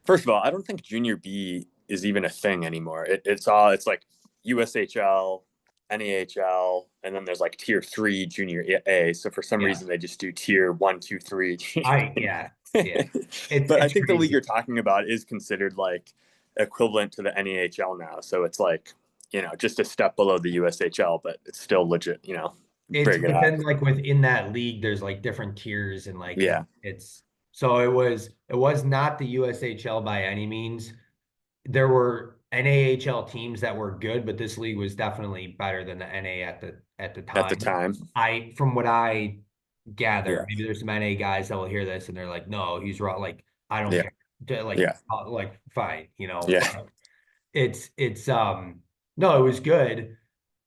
Speaker 2: first of all, I don't think Junior B is even a thing anymore. It's like USHL, NAHL, and then there's like tier 3 Junior A. So for some reason they just do tier 1, 2, 3.
Speaker 3: Yeah.
Speaker 2: But I think the league you're talking about is considered like equivalent to the NAHL now. So it's like, just a step below the USHL, but it's still legit, very good.
Speaker 3: But then like within that league, there's like different tiers, and like, so it was not the USHL by any means. There were NAHL teams that were good, but this league was definitely better than the NA at the time.
Speaker 2: At the time.
Speaker 3: From what I gather, maybe there's some NA guys that will hear this and they're like, no, he's wrong. Like, I don't care. Like, fine,
Speaker 2: Yeah.
Speaker 3: It's no, it was good.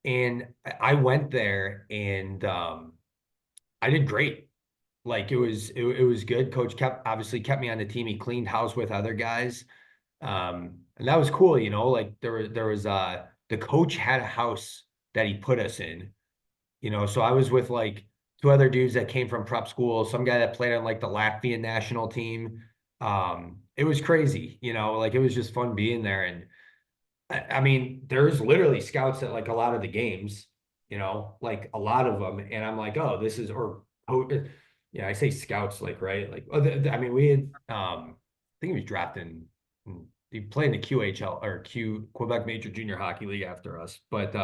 Speaker 3: And I went there and I did great. Like it was good. Coach obviously kept me on the team. He cleaned house with other guys. And that was cool, like there was the coach had a house that he put us in, so I was with like 2 other dudes that came from prep school, some guy that played on like the Latvian national team. It was crazy, like it was just fun being there. And I mean, there's literally scouts at like a lot of the games, like a lot of them. And I'm like, oh, this is, yeah, I say scouts, like, right. Like, I mean, we had, I think he was drafted he played in the QHL or Quebec Major Junior Hockey League after us. But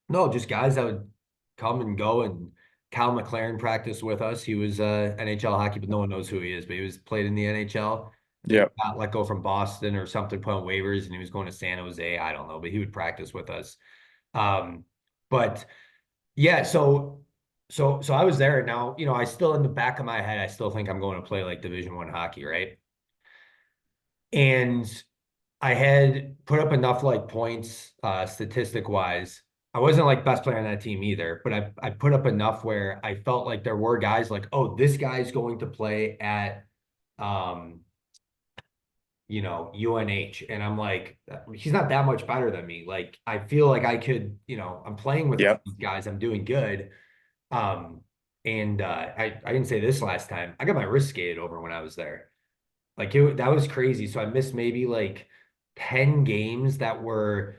Speaker 3: no, just guys that would come and go. And Cal McLaren practiced with us. He was NHL hockey, but no one knows who he is. But he was played in the NHL.
Speaker 2: Yeah.
Speaker 3: Got let go from Boston or something, put on waivers, and he was going to San Jose. I don't know, but he would practice with us. But yeah, so I was there. Now, I still, in the back of my head, I still think I'm going to play like Division I hockey, right? And I had put up enough like points, statistic wise. I wasn't like best player on that team either, but I put up enough where I felt like there were guys like, oh, this guy's going to play at UNH. And I'm like, he's not that much better than me. Like, I feel like I could, I'm playing with these guys. I'm doing good. And I didn't say this last time. I got my wrist skated over when I was there. Like that was crazy. So I missed maybe like 10 games that were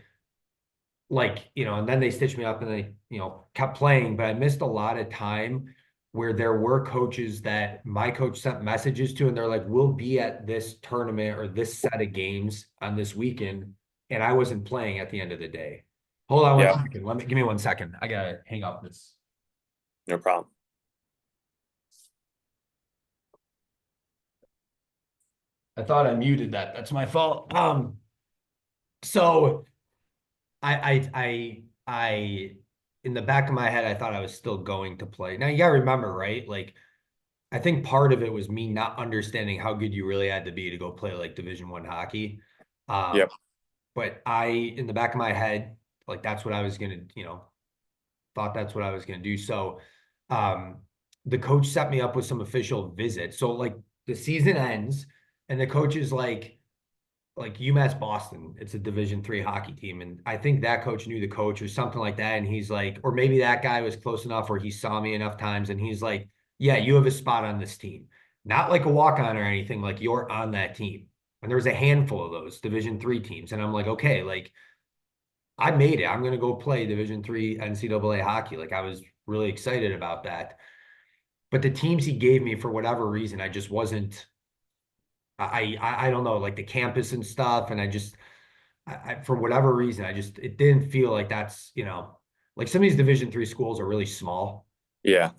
Speaker 3: like, and then they stitched me up and they, kept playing, but I missed a lot of time where there were coaches that my coach sent messages to, and they're like, we'll be at this tournament or this set of games on this weekend, and I wasn't playing at the end of the day. Hold on one
Speaker 2: Yeah.
Speaker 3: second. Give me 1 second. I gotta hang up this.
Speaker 2: No problem.
Speaker 3: I thought I muted that. That's my fault. So I in the back of my head, I thought I was still going to play. Now you gotta remember, right? Like, I think part of it was me not understanding how good you really had to be to go play like Division I hockey.
Speaker 2: Yep.
Speaker 3: But in the back of my head, like that's what I was gonna, thought that's what I was gonna do. So, the coach set me up with some official visits. So like the season ends, and the coach is like UMass Boston, it's a Division III hockey team. And I think that coach knew the coach or something like that. And he's like, or maybe that guy was close enough where he saw me enough times. And he's like, yeah, you have a spot on this team. Not like a walk-on or anything, like you're on that team. And there was a handful of those Division III teams. And I'm like, okay, like I made it. I'm going to go play Division III NCAA hockey. Like I was really excited about that. But the teams he gave me, for whatever reason, I just wasn't. I don't know, like the campus and stuff, and for whatever reason, it didn't feel like that's, like some of these Division III schools are really small,
Speaker 2: Yeah.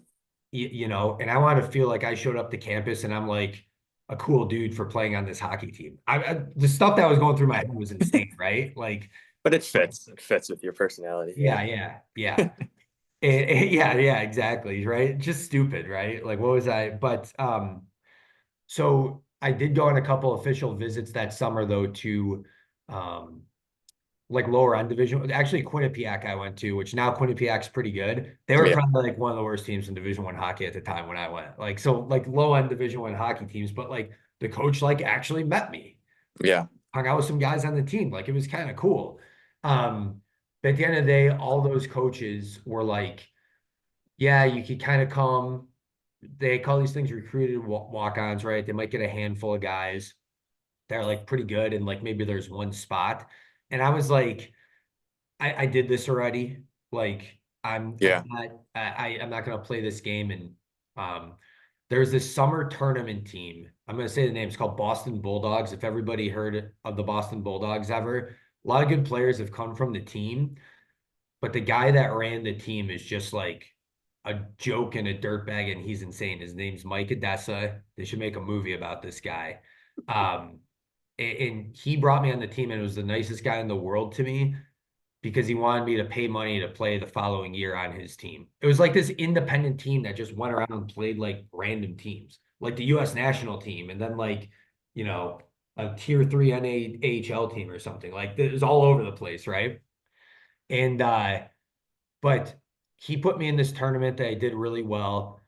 Speaker 3: And I want to feel like I showed up to campus and I'm like a cool dude for playing on this hockey team. The stuff that was going through my head was insane, right? Like,
Speaker 2: But it fits. It fits with your personality.
Speaker 3: yeah. Yeah, exactly, right? Just stupid, right? Like, what was I? But so I did go on a couple official visits that summer though to like lower end division. Actually, Quinnipiac I went to, which now Quinnipiac's pretty good. They were probably like one of the worst teams in Division I hockey at the time when I went. Like, so like low end Division I hockey teams, but like the coach like actually met me.
Speaker 2: Yeah.
Speaker 3: Hung out with some guys on the team. Like it was kind of cool. But at the end of the day, all those coaches were like, yeah, you could kind of come. They call these things recruited walk-ons, right? They might get a handful of guys. They're like pretty good, and like maybe there's one spot. And I was like, I did this already. Like I'm not gonna play this game. And there's this summer tournament team. I'm gonna say the name. It's called Boston Bulldogs. If everybody heard of the Boston Bulldogs ever, a lot of good players have come from the team, but the guy that ran the team is just like a joke and a dirtbag, and he's insane. His name's Mike Odessa. They should make a movie about this guy. And he brought me on the team, and it was the nicest guy in the world to me because he wanted me to pay money to play the following year on his team. It was like this independent team that just went around and played like random teams, like the U.S. national team, and then like, a tier 3 NAHL team or something. Like it was all over the place, right? And but he put me in this tournament that I did really well.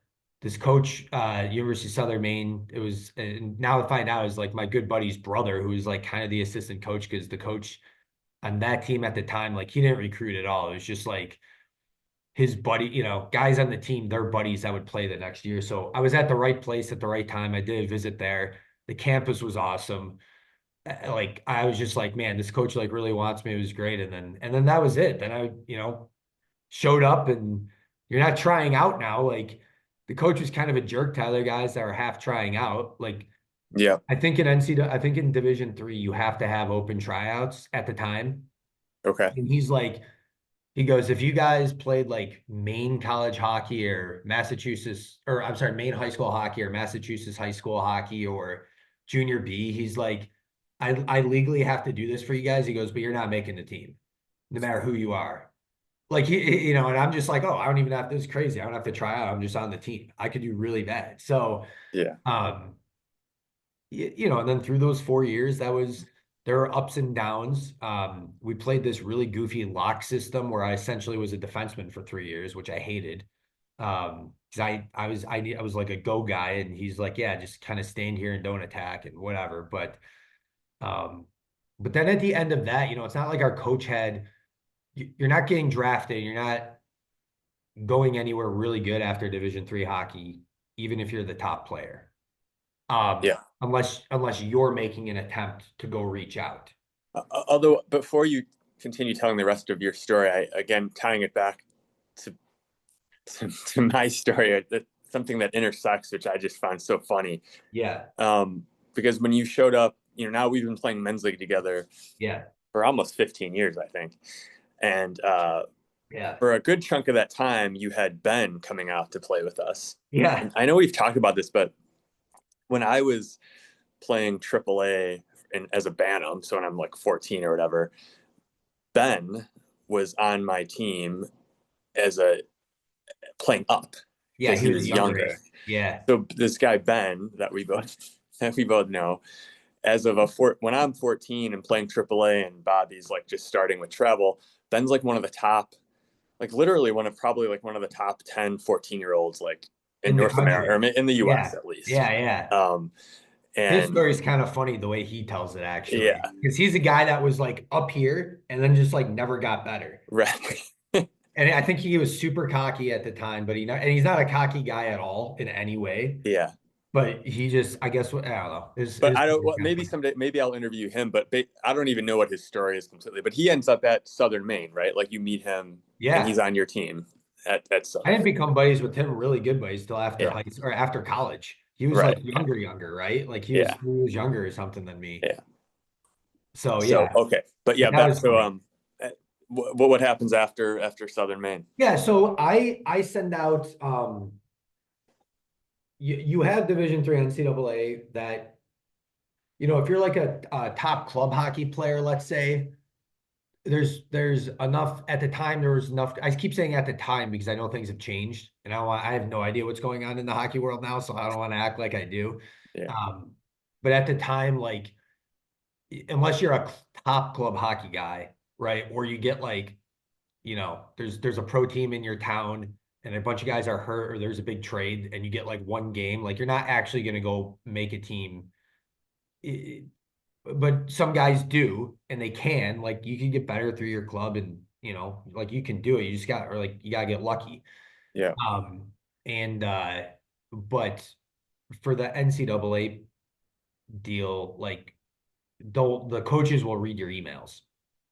Speaker 3: This coach, University of Southern Maine, it was, and now I find out is like my good buddy's brother, who was like kind of the assistant coach, because the coach on that team at the time, like he didn't recruit at all. It was just like his buddy, guys on the team, their buddies that would play the next year. So I was at the right place at the right time. I did a visit there. The campus was awesome. Like I was just like, man, this coach like really wants me. It was great. And then that was it. Then I, showed up, and you're not trying out now. Like the coach was kind of a jerk to other guys that were half trying out. Like,
Speaker 2: Yeah.
Speaker 3: I think in Division III, you have to have open tryouts at the time.
Speaker 2: Okay.
Speaker 3: And he goes, if you guys played like Maine college hockey or Maine high school hockey or Massachusetts high school hockey or junior B, he's like, I legally have to do this for you guys. He goes, but you're not making the team, no matter who you are. Like, and I'm just like, oh, I don't even have, this is crazy. I don't have to try out. I'm just on the team. I could do really bad. So,
Speaker 2: Yeah.
Speaker 3: and then through those 4 years, there were ups and downs. We played this really goofy lock system where I essentially was a defenseman for 3 years, which I hated. Because I was like a go guy, and he's like, yeah, just kind of stand here and don't attack and whatever. But then at the end of that, it's not like our coach you're not getting drafted. You're not going anywhere really good after Division III hockey, even if you're the top player. Unless you're making an attempt to go reach out.
Speaker 2: Although before you continue telling the rest of your story, again tying it back to my story, something that intersects, which I just found so funny.
Speaker 3: Yeah.
Speaker 2: Because when you showed up, now we've been playing men's league together for almost 15 years, I think. And for a good chunk of that time, you had Ben coming out to play with us.
Speaker 3: Yeah.
Speaker 2: And I know we've talked about this, but when I was playing AAA as a Bantam, so when I'm like 14 or whatever, Ben was on my team as playing up.
Speaker 3: Yeah,
Speaker 2: he was younger.
Speaker 3: Yeah.
Speaker 2: So this guy Ben that we both know, when I'm 14 and playing AAA and Bobby's like just starting with travel, Ben's like one of the top, like literally one of the top 10 14-year-olds like in North America, or in the US at least.
Speaker 3: And his story is kind of funny the way he tells it, actually.
Speaker 2: Yeah.
Speaker 3: Because he's a guy that was like up here and then just like never got better.
Speaker 2: Right.
Speaker 3: And I think he was super cocky at the time, but he's not a cocky guy at all in any way.
Speaker 2: Yeah.
Speaker 3: But he just, I guess, I don't know.
Speaker 2: I don't, maybe someday, maybe I'll interview him, but I don't even know what his story is completely. But he ends up at Southern Maine, right? Like you meet him and he's on your team at Southern.
Speaker 3: I didn't become buddies with him, really good buddies, till after high school or after college. He was like younger, right? Like he was younger or something than me.
Speaker 2: Yeah.
Speaker 3: So yeah.
Speaker 2: Okay. But yeah, what happens after Southern Maine?
Speaker 3: Yeah, so I send out you have Division III NCAA that, if you're like a top club hockey player, let's say, there's enough at the time. There was enough. I keep saying at the time because I know things have changed, and I have no idea what's going on in the hockey world now, so I don't want to act like I do.
Speaker 2: Yeah.
Speaker 3: But at the time, like, unless you're a top club hockey guy, right, or you get like, there's a pro team in your town and a bunch of guys are hurt, or there's a big trade and you get like one game, like you're not actually going to go make a team. But some guys do, and they can, like you can get better through your club and, like you can do it. You just got, or like you got to get lucky.
Speaker 2: Yeah.
Speaker 3: But for the NCAA deal, like the coaches will read your emails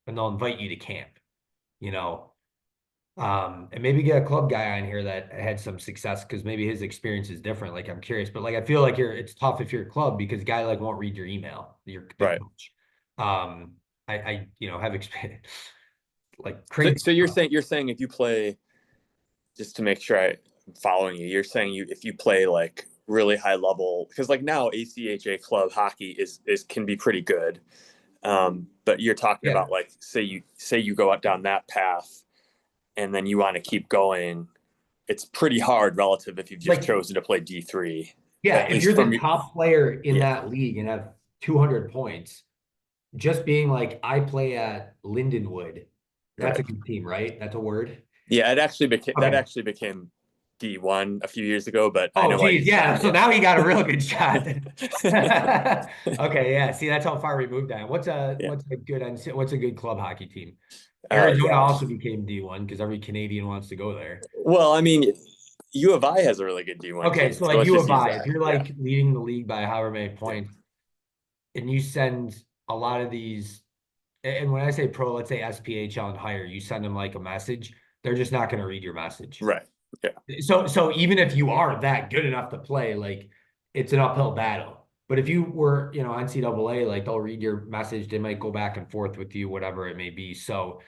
Speaker 3: and they'll invite you to camp, and maybe get a club guy on here that had some success because maybe his experience is different. Like I'm curious, but like I feel like it's tough if you're a club because a guy like won't read your email. Your coach. I have experience like crazy.
Speaker 2: So you're saying if you play, just to make sure I'm following you, you're saying if you play like really high level, because like now ACHA club hockey can be pretty good, but you're talking about like say you go out down that path and then you want to keep going, it's pretty hard relative if you've just chosen to play D3.
Speaker 3: Yeah, if you're the top player in that league and have 200 points, just being like, I play at Lindenwood, that's a good team, right? That's a word.
Speaker 2: Yeah, it actually became D1 a few years ago, but I know.
Speaker 3: So now he got a real good shot. Okay, yeah. See, that's how far we moved on. What's a good club hockey team? Arizona also became D1 because every Canadian wants to go there.
Speaker 2: Well, I mean, U of I has a really good D1
Speaker 3: Okay,
Speaker 2: team,
Speaker 3: so like U of I, if you're like leading the league by however many points, and you send a lot of these, and when I say pro, let's say SPHL and higher, you send them like a message, they're just not going to read your message.
Speaker 2: Right. Yeah.
Speaker 3: So even if you are that good enough to play, like it's an uphill battle. But if you were, NCAA, like they'll read your message, they might go back and forth with you, whatever it may be. So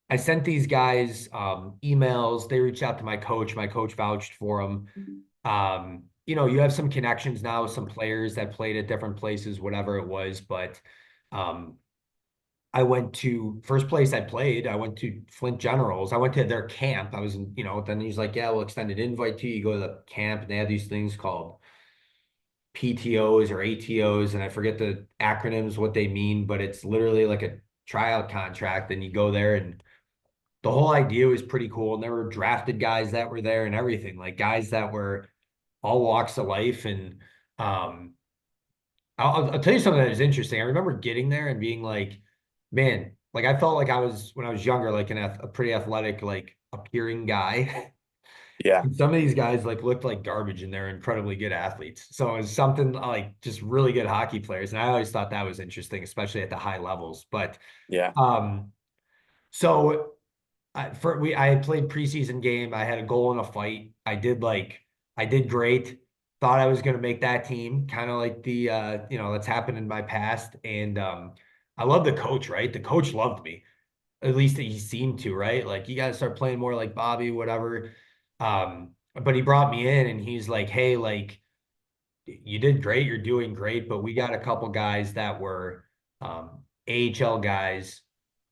Speaker 3: I sent these guys emails. They reached out to my coach. My coach vouched for them. You have some connections now with some players that played at different places, whatever it was. But I went to first place I played. I went to Flint Generals. I went to their camp. I was in, then he's like, yeah, we'll extend an invite to you. You go to the camp and they have these things called PTOs or ATOs. And I forget the acronyms, what they mean, but it's literally like a tryout contract. And you go there and the whole idea was pretty cool. And there were drafted guys that were there and everything, like guys that were all walks of life. And I'll tell you something that is interesting. I remember getting there and being like, man, like I felt like I was, when I was younger, like a pretty athletic, like appearing guy.
Speaker 2: Yeah.
Speaker 3: And some of these guys like looked like garbage and they're incredibly good athletes. So it was something like just really good hockey players. And I always thought that was interesting, especially at the high levels. But
Speaker 2: yeah.
Speaker 3: So I had played preseason game. I had a goal in a fight. I did like I did great. Thought I was going to make that team, kind of like the, that's happened in my past. And I love the coach, right? The coach loved me. At least he seemed to, right? Like, you got to start playing more like Bobby, whatever. But he brought me in and he's like, hey, like, you did great. You're doing great. But we got a couple guys that were AHL guys.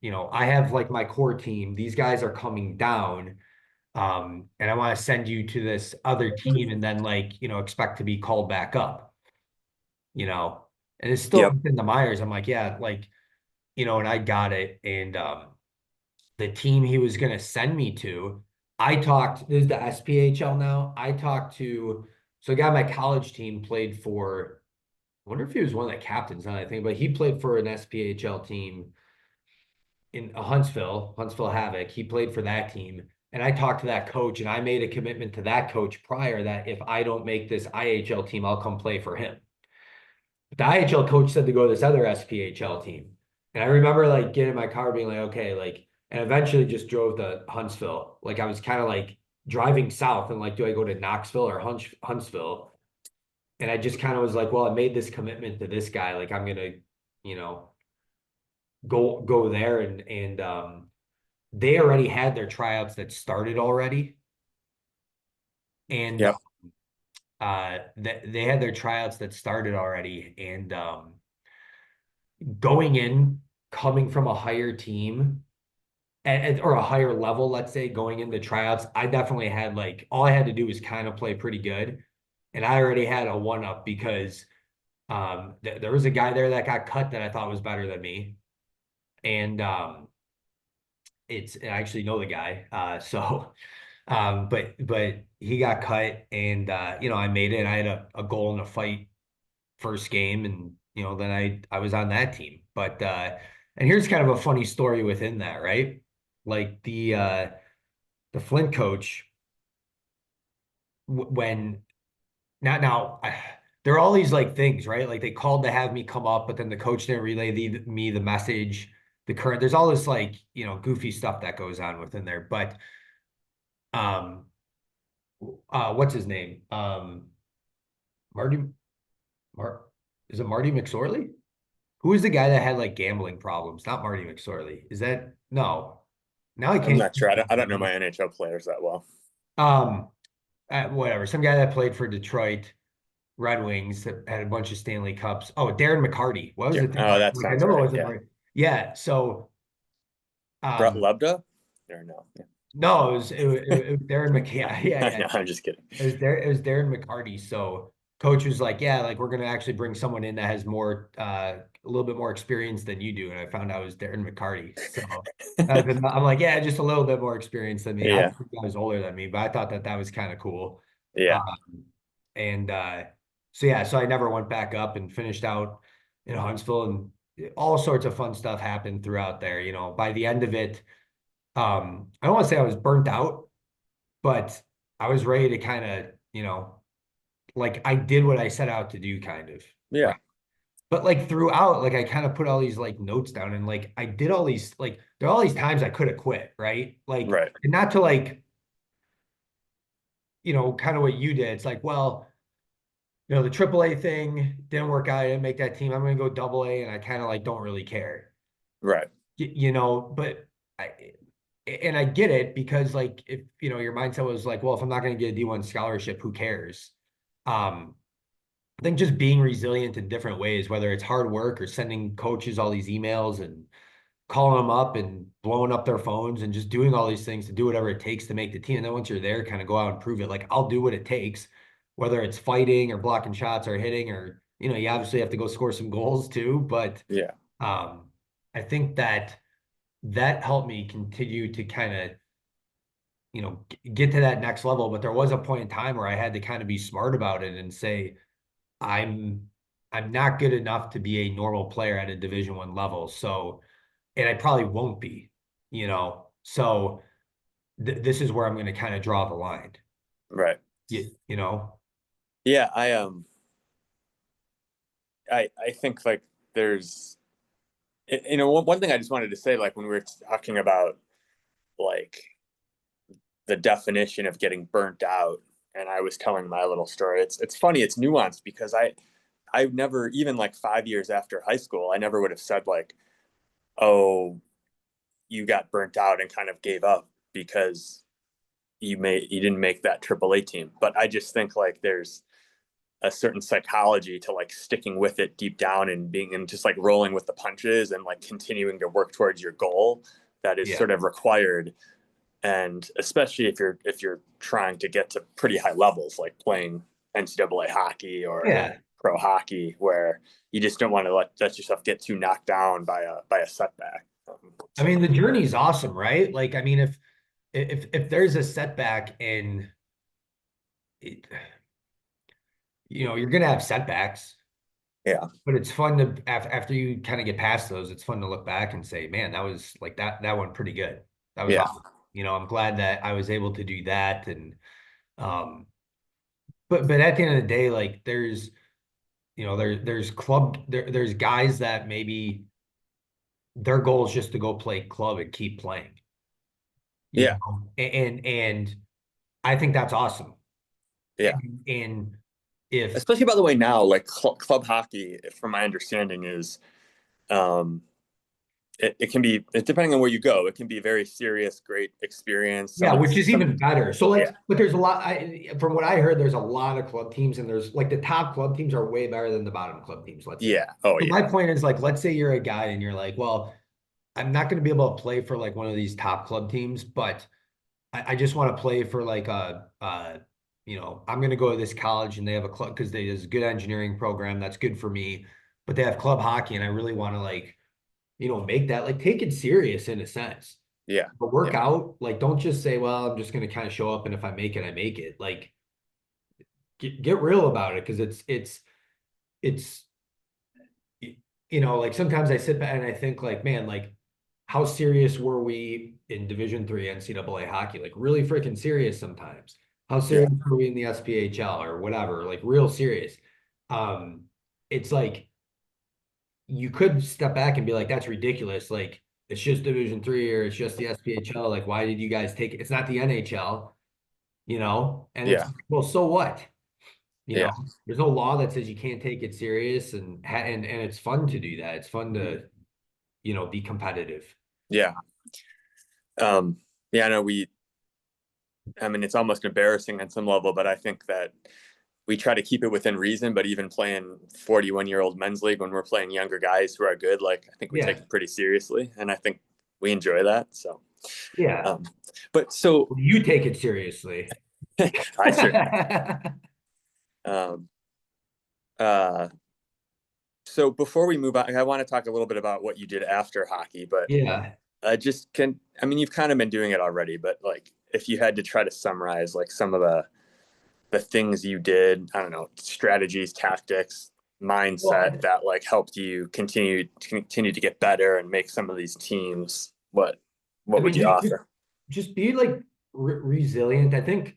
Speaker 3: I have like my core team. These guys are coming down. And I want to send you to this other team and then like, expect to be called back up, and it's still
Speaker 2: Yep.
Speaker 3: within the Myers. I'm like, yeah, like, and I got it. And the team he was going to send me to, this is the SPHL now. I talked to, so a guy on my college team played for, I wonder if he was one of the captains, now that I think, but he played for an SPHL team in Huntsville Havoc. He played for that team. And I talked to that coach and I made a commitment to that coach prior that if I don't make this IHL team, I'll come play for him. But the IHL coach said to go to this other SPHL team. And I remember like getting in my car being like, okay, like, and eventually just drove to Huntsville. Like I was kind of like driving south and like, do I go to Knoxville or Huntsville? And I just kind of was like, well, I made this commitment to this guy. Like I'm going to, you know, go there and they already had their tryouts that started already. And
Speaker 2: Yep.
Speaker 3: they had their tryouts that started already. And going in, coming from a higher team or a higher level, let's say, going into tryouts, I definitely had like, all I had to do was kind of play pretty good. And I already had a one up because there was a guy there that got cut that I thought was better than me. And I actually know the guy. But he got cut and I made it. I had a goal in a fight first game and then I was on that team. But and here's kind of a funny story within that, right? Like the Flint coach when now there are all these like things, right? Like they called to have me come up, but then the coach didn't relay me the message. There's all this like goofy stuff that goes on within there. But um what's his name? Marty Mark is it Marty McSorley? Who is the guy that had like gambling problems? Not Marty McSorley. Is that no? Now I
Speaker 2: I'm
Speaker 3: can't.
Speaker 2: not sure. I don't know my NHL players that well.
Speaker 3: Um, whatever. Some guy that played for Detroit Red Wings that had a bunch of Stanley Cups. Oh, Darren McCarty. What was it?
Speaker 2: Oh, that
Speaker 3: Like I
Speaker 2: sounds
Speaker 3: know it
Speaker 2: right.
Speaker 3: wasn't
Speaker 2: Yeah.
Speaker 3: Marty. Yeah. So
Speaker 2: Brett
Speaker 3: um,
Speaker 2: Lebda? Or no? Yeah.
Speaker 3: no, it was Darren McCarty. Yeah.
Speaker 2: No, I'm just kidding.
Speaker 3: It was Darren McCarty. So coach was like, yeah, like we're gonna actually bring someone in that has more a little bit more experience than you do. And I found out it was Darren McCarty. So I'm like, yeah, just a little bit more experience than me. I
Speaker 2: Yeah.
Speaker 3: think he was older than me, but I thought that was kind of cool.
Speaker 2: Yeah.
Speaker 3: And so I never went back up and finished out in Huntsville and all sorts of fun stuff happened throughout there. By the end of it, I don't want to say I was burnt out, but I was ready to kind of, like I did what I set out to do kind of.
Speaker 2: Yeah.
Speaker 3: Right? But like throughout, like I kind of put all these like notes down and like I did all these, like there are all these times I could have quit, right? Like,
Speaker 2: Right.
Speaker 3: and not to like, kind of what you did. It's like, well, the AAA thing didn't work out. I didn't make that team. I'm going to go AA and I kind of like don't really care.
Speaker 2: Right.
Speaker 3: But I get it because like if your mindset was like, well, if I'm not going to get a D1 scholarship, who cares? I think just being resilient in different ways, whether it's hard work or sending coaches all these emails and calling them up and blowing up their phones and just doing all these things to do whatever it takes to make the team. And then once you're there, kind of go out and prove it. Like I'll do what it takes, whether it's fighting or blocking shots or hitting or, you obviously have to go score some goals too. But
Speaker 2: yeah,
Speaker 3: I think that helped me continue to kind of, get to that next level. But there was a point in time where I had to kind of be smart about it and say, I'm not good enough to be a normal player at a Division I level. So, and I probably won't be, so this is where I'm going to kind of draw the line.
Speaker 2: Right.
Speaker 3: Yeah.
Speaker 2: Yeah. I think like there's, one thing I just wanted to say, like when we were talking about like the definition of getting burnt out, and I was telling my little story. It's funny, it's nuanced because I never, even like 5 years after high school, I never would have said like, oh, you got burnt out and kind of gave up because you didn't make that AAA team. But I just think like there's a certain psychology to like sticking with it deep down and being and just like rolling with the punches and like continuing to work towards your goal that is sort of required. And especially if you're trying to get to pretty high levels, like playing NCAA hockey or pro hockey, where you just don't want to let yourself get too knocked down by a setback.
Speaker 3: I mean, the journey's awesome, right? Like, I mean, if there's a setback and you're gonna have setbacks.
Speaker 2: Yeah.
Speaker 3: But it's fun to after you kind of get past those, it's fun to look back and say, man, that was like that went pretty good. That was awesome. I'm glad that I was able to do that. And but at the end of the day, like there's there's guys that maybe their goal is just to go play club and keep playing. You know? And I think that's awesome.
Speaker 2: Yeah.
Speaker 3: And
Speaker 2: especially by the way now, like club hockey, from my understanding, is it can be, depending on where you go, it can be a very serious, great experience.
Speaker 3: Which is even better. So but there's a lot, from what I heard, there's a lot of club teams, and there's like the top club teams are way better than the bottom club teams. Let's say. My point is, like, let's say you're a guy and you're like, well, I'm not going to be able to play for like one of these top club teams, but I just want to play for like I'm going to go to this college and they have a club because there's a good engineering program that's good for me, but they have club hockey and I really want to like, make that, like, take it serious in a sense.
Speaker 2: Yeah.
Speaker 3: But work out, like, don't just say, well, I'm just going to kind of show up and if I make it, I make it. Like, get real about it, because it's like sometimes I sit back and I think like, man, like, how serious were we in Division III NCAA hockey? Like, really freaking serious sometimes. How serious were we in the SPHL or whatever? Like, real serious. It's like, you could step back and be like, that's ridiculous. Like, it's just Division III or it's just the SPHL. Like, why did you guys take it? It's not the NHL, and it's well, so what? There's no law that says you can't take it serious, and it's fun to do that. It's fun to, be competitive.
Speaker 2: Yeah. I know it's almost embarrassing on some level, but I think that we try to keep it within reason. But even playing 41-year-old men's league, when we're playing younger guys who are good, like, I think we take it pretty seriously, and I think we enjoy that. So but so
Speaker 3: you take it seriously.
Speaker 2: I certainly. So before we move on, I want to talk a little bit about what you did after hockey, but you've kind of been doing it already, but like, if you had to try to summarize like some of the things you did, I don't know, strategies, tactics, mindset that like helped you continue to get better and make some of these teams, what would you offer?
Speaker 3: Just be like resilient. I think,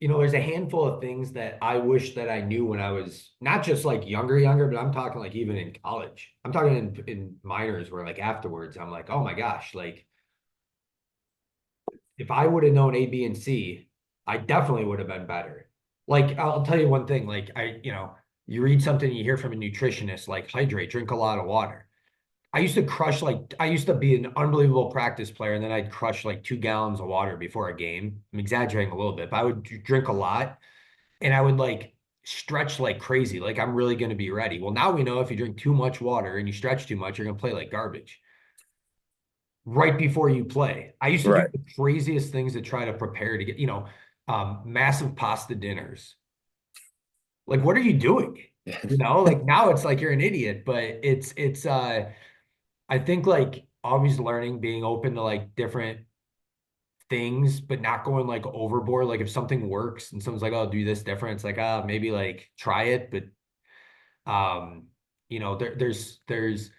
Speaker 3: there's a handful of things that I wish that I knew when I was not just like younger, but I'm talking like even in college. I'm talking in minors where like afterwards, I'm like, oh my gosh, like if I would have known A, B, and C, I definitely would have been better. Like, I'll tell you one thing, like you read something, you hear from a nutritionist, like hydrate, drink a lot of water. I used to be an unbelievable practice player, and then I'd crush like 2 gallons of water before a game. I'm exaggerating a little bit, but I would drink a lot and I would like stretch like crazy. Like, I'm really going to be ready. Well, now we know if you drink too much water and you stretch too much, you're going to play like garbage right before you play. I used to do the craziest things to try to prepare to get, massive pasta dinners. Like, what are you doing? Like, now it's like you're an idiot, but it's I think like always learning, being open to like different things, but not going like overboard. Like, if something works and someone's like, oh, do this different, it's like, maybe like try it. But there's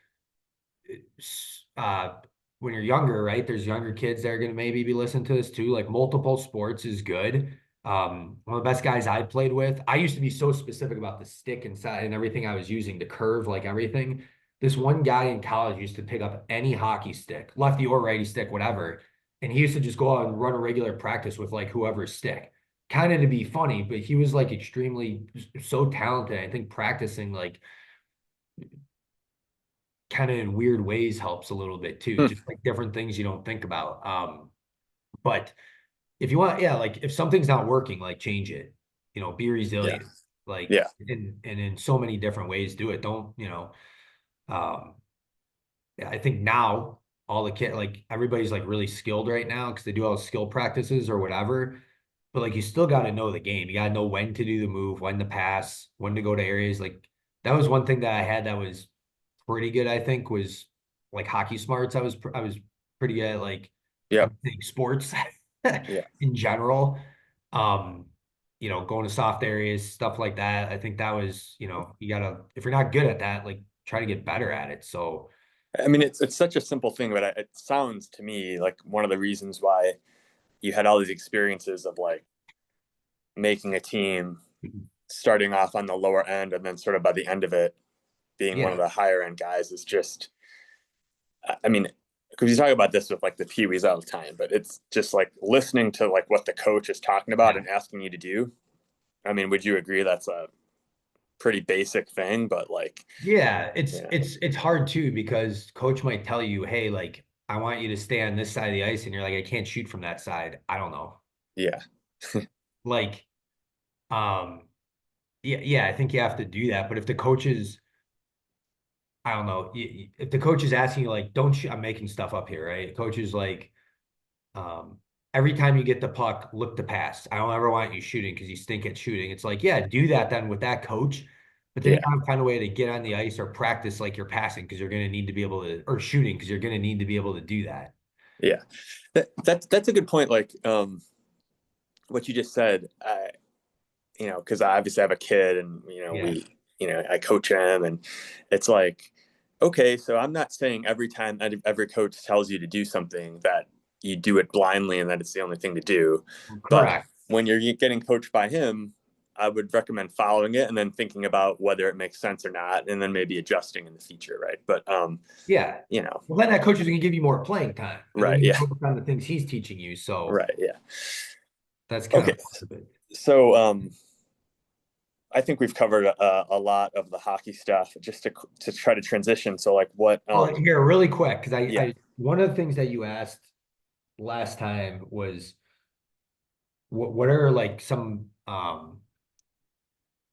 Speaker 3: when you're younger, right? There's younger kids that are going to maybe be listening to this too. Like, multiple sports is good. One of the best guys I played with, I used to be so specific about the stick inside and everything I was using to curve, like everything. This one guy in college used to pick up any hockey stick, lefty or righty stick, whatever. And he used to just go out and run a regular practice with like whoever's stick. kind of to be funny, but he was like extremely so talented. I think practicing like kind of in weird ways helps a little bit too,
Speaker 2: Hmm.
Speaker 3: just like different things you don't think about. But if you want, yeah, like if something's not working, like change it, be
Speaker 2: Yeah.
Speaker 3: resilient, like,
Speaker 2: Yeah.
Speaker 3: and in so many different ways do it. Don't, um, yeah, I think now all the kid, like everybody's like really skilled right now because they do all the skill practices or whatever. But like you still got to know the game. You got to know when to do the move, when to pass, when to go to areas. Like that was one thing that I had that was pretty good, I think, was like hockey smarts. I was pretty good at like
Speaker 2: Yeah.
Speaker 3: everything sports
Speaker 2: Yeah.
Speaker 3: in general. Um, going to soft areas, stuff like that. I think that was, you gotta, if you're not good at that, like try to get better at it. So
Speaker 2: I mean, it's such a simple thing, but it sounds to me like one of the reasons why you had all these experiences of like making a team, starting off on the lower end, and then sort of by the end of it being one of
Speaker 3: yeah,
Speaker 2: the higher end guys is just, I mean, because you talk about this with like the peewees all the time, but it's just like listening to like what the coach is talking about
Speaker 3: yeah.
Speaker 2: and asking you to do. I mean, would you agree that's a pretty basic thing? But like,
Speaker 3: Yeah, it's
Speaker 2: yeah,
Speaker 3: it's it's hard too because coach might tell you, "Hey, like I want you to stay on this side of the ice," and you're like, "I can't shoot from that side." I don't know.
Speaker 2: yeah,
Speaker 3: Like, um, yeah, I think you have to do that. But if the coach is, I don't know, if the coach is asking you, like, "Don't shoot," I'm making stuff up here, right? Coach is like, um, every time you get the puck, look to pass. I don't ever want you shooting because you stink at shooting. It's like, yeah, do that then with that coach. But then you
Speaker 2: yeah,
Speaker 3: gotta find a way to get on the ice or practice like you're passing because you're gonna need to be able to, or shooting because you're gonna need to be able to do that.
Speaker 2: yeah. That's a good point. Like, what you just said, because I obviously have a kid, and
Speaker 3: Yeah.
Speaker 2: I coach him, and it's like, okay, so I'm not saying every time every coach tells you to do something that you do it blindly and that it's the only thing to do, but
Speaker 3: Correct.
Speaker 2: when you're getting coached by him, I would recommend following it and then thinking about whether it makes sense or not, and then maybe adjusting in the future, right? But
Speaker 3: Yeah.
Speaker 2: you know,
Speaker 3: Well, then that coach is gonna give you more playing time, and then
Speaker 2: right,
Speaker 3: you
Speaker 2: yeah,
Speaker 3: can focus on the things he's teaching you. So
Speaker 2: right, yeah.
Speaker 3: that's kind
Speaker 2: Okay,
Speaker 3: of part of it.
Speaker 2: so I think we've covered a lot of the hockey stuff. Just to try to transition. So like what?
Speaker 3: Oh, here, really quick, because
Speaker 2: Yeah,
Speaker 3: one of the things that you asked last time was what are like some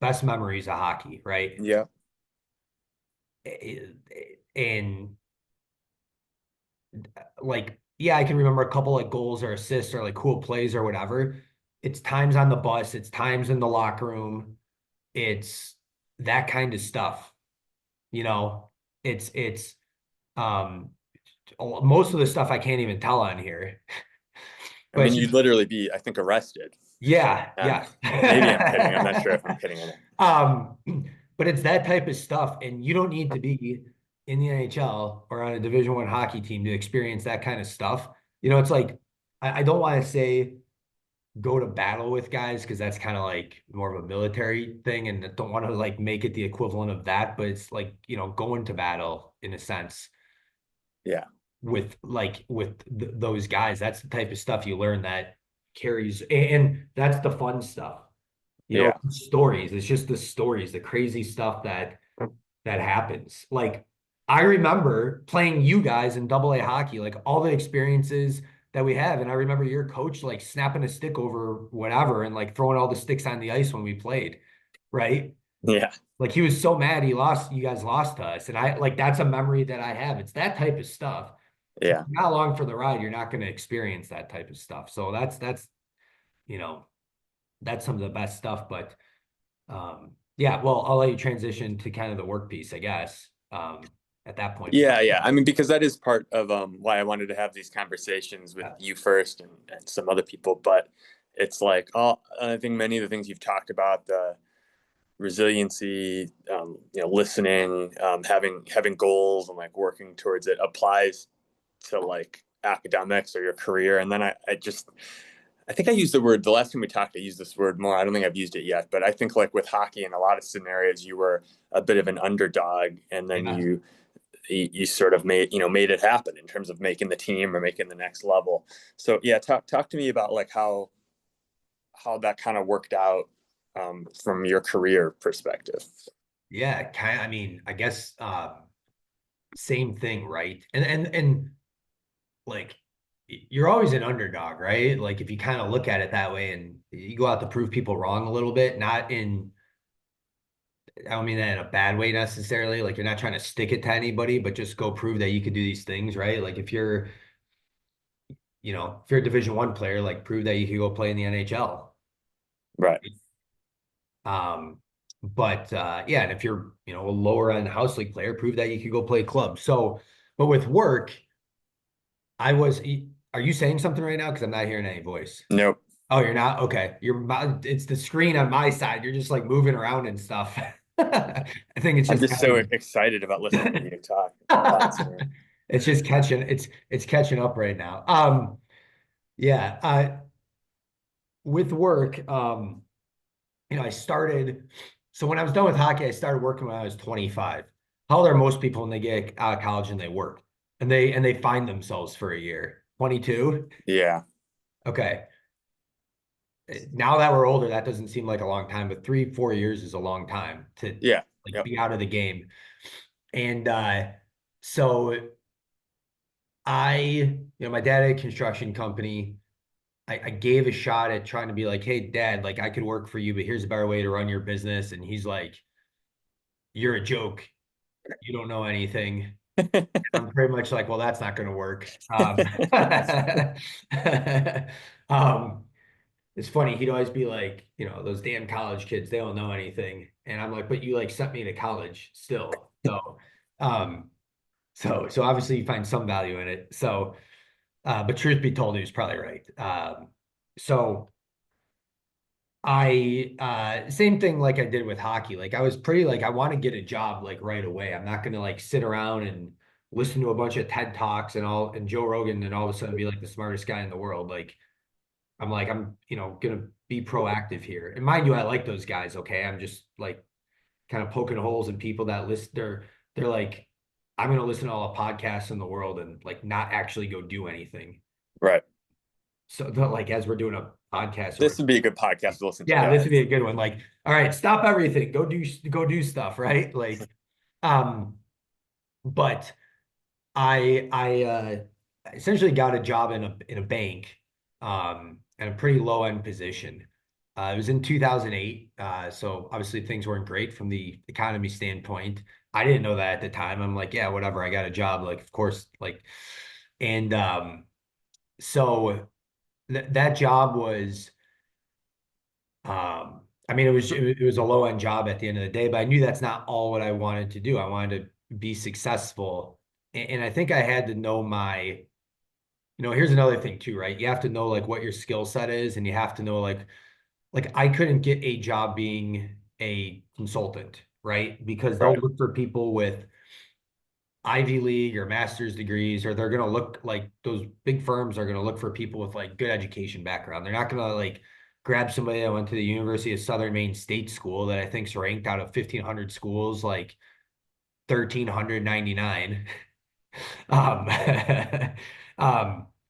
Speaker 3: best memories of hockey, right?
Speaker 2: yeah,
Speaker 3: And like, yeah, I can remember a couple like goals or assists or like cool plays or whatever. It's times on the bus, it's times in the locker room, it's that kind of stuff. You know, it's um most of the stuff I can't even tell on here.
Speaker 2: I
Speaker 3: But
Speaker 2: mean,
Speaker 3: it's
Speaker 2: you'd
Speaker 3: just,
Speaker 2: literally be, I think, arrested.
Speaker 3: yeah,
Speaker 2: Um,
Speaker 3: yeah.
Speaker 2: maybe I'm kidding. I'm not sure if I'm kidding or not.
Speaker 3: Um, but it's that type of stuff, and you don't need to be in the NHL or on a Division I hockey team to experience that kind of stuff. It's like I don't want to say go to battle with guys because that's kind of like more of a military thing, and I don't want to like make it the equivalent of that, but it's like going to battle in a sense
Speaker 2: Yeah,
Speaker 3: with those guys. That's the type of stuff you learn that carries, and that's the fun stuff.
Speaker 2: yeah,
Speaker 3: Stories. It's just the stories, the crazy stuff that happens. Like I remember playing you guys in double A hockey, like all the experiences that we have. And I remember your coach like snapping a stick over whatever and like throwing all the sticks on the ice when we played, right?
Speaker 2: yeah,
Speaker 3: Like he was so mad you guys lost to us. And I like that's a memory that I have. It's that type of stuff. If
Speaker 2: yeah,
Speaker 3: you're not along for the ride, you're not going to experience that type of stuff. So that's you know, that's some of the best stuff. But yeah, well, I'll let you transition to kind of the work piece, I guess, at that point. But
Speaker 2: yeah, yeah. I mean, because that is part of why I wanted to have these conversations with
Speaker 3: yeah,
Speaker 2: you first and some other people. But it's like, I think many of the things you've talked about, the resiliency, listening, having goals and like working towards it applies to like academics or your career. And then I think I used the word the last time we talked. I used this word more. I don't think I've used it yet, but I think like with hockey, in a lot of scenarios, you were a bit of an underdog, and then
Speaker 3: yeah.
Speaker 2: you sort of made it happen in terms of making the team or making the next level. So yeah, talk to me about like how how that kind of worked out from your career perspective.
Speaker 3: Yeah, I mean, I guess same thing, right? And like you're always an underdog, right? Like if you kind of look at it that way and you go out to prove people wrong a little bit, not in, I don't mean that in a bad way necessarily. Like you're not trying to stick it to anybody, but just go prove that you could do these things, right? Like if you're, if you're a Division I player, like prove that you could go play in the NHL.
Speaker 2: Right.
Speaker 3: But yeah, and if you're, a lower end house league player, prove that you could go play club. So, but with work, are you saying something right now? Because I'm not hearing any voice.
Speaker 2: Nope.
Speaker 3: Oh, you're not? Okay. It's the screen on my side. You're just like moving around and stuff. I think it's
Speaker 2: I'm
Speaker 3: just
Speaker 2: just so excited about listening to you talk.
Speaker 3: It's just it's catching up right now. Yeah. With work, I started, so when I was done with hockey, I started working when I was 25. How old are most people when they get out of college and they work and they find themselves for a year? 22?
Speaker 2: Yeah.
Speaker 3: Okay. Now that we're older, that doesn't seem like a long time, but 3-4 years is a long time to be out of the game. And so my dad had a construction company. I gave a shot at trying to be like, hey, Dad, like I could work for you, but here's a better way to run your business. And he's like, you're a joke. You don't know anything. I'm pretty much like, well, that's not going to work. It's funny. He'd always be like, those damn college kids, they don't know anything. And I'm like, but you like sent me to college still. So, so obviously you find some value in it. So, but truth be told, he was probably right. So same thing like I did with hockey. Like I was pretty like, I want to get a job like right away. I'm not going to like sit around and listen to a bunch of TED Talks and Joe Rogan and all of a sudden be like the smartest guy in the world. Like, I'm gonna be proactive here. And mind you, I like those guys. Okay. I'm just like kind of poking holes in people that they're like, I'm gonna listen to all the podcasts in the world and like not actually go do anything.
Speaker 2: Right.
Speaker 3: So like as we're doing a podcast,
Speaker 2: this would be a good podcast to listen to.
Speaker 3: Yeah, this would be a good one. Like, all right, stop everything. Go do stuff, right? Like, but I essentially got a job in a bank, at a pretty low end position. It was in 2008. So obviously things weren't great from the economy standpoint. I didn't know that at the time. I'm like, yeah, whatever. I got a job. Like, of course, like, and so that job was, I mean, it was a low end job at the end of the day, but I knew that's not all what I wanted to do. I wanted to be successful, and I think I had to know here's another thing too, right? You have to know like what your skill set is, and you have to know like I couldn't get a job being a consultant, right? Because they'll look for people with Ivy League or master's degrees, or they're going to look like those big firms are going to look for people with like good education background. They're not going to like grab somebody that went to the University of Southern Maine State School that I think's ranked out of 1,500 schools, like 1,399.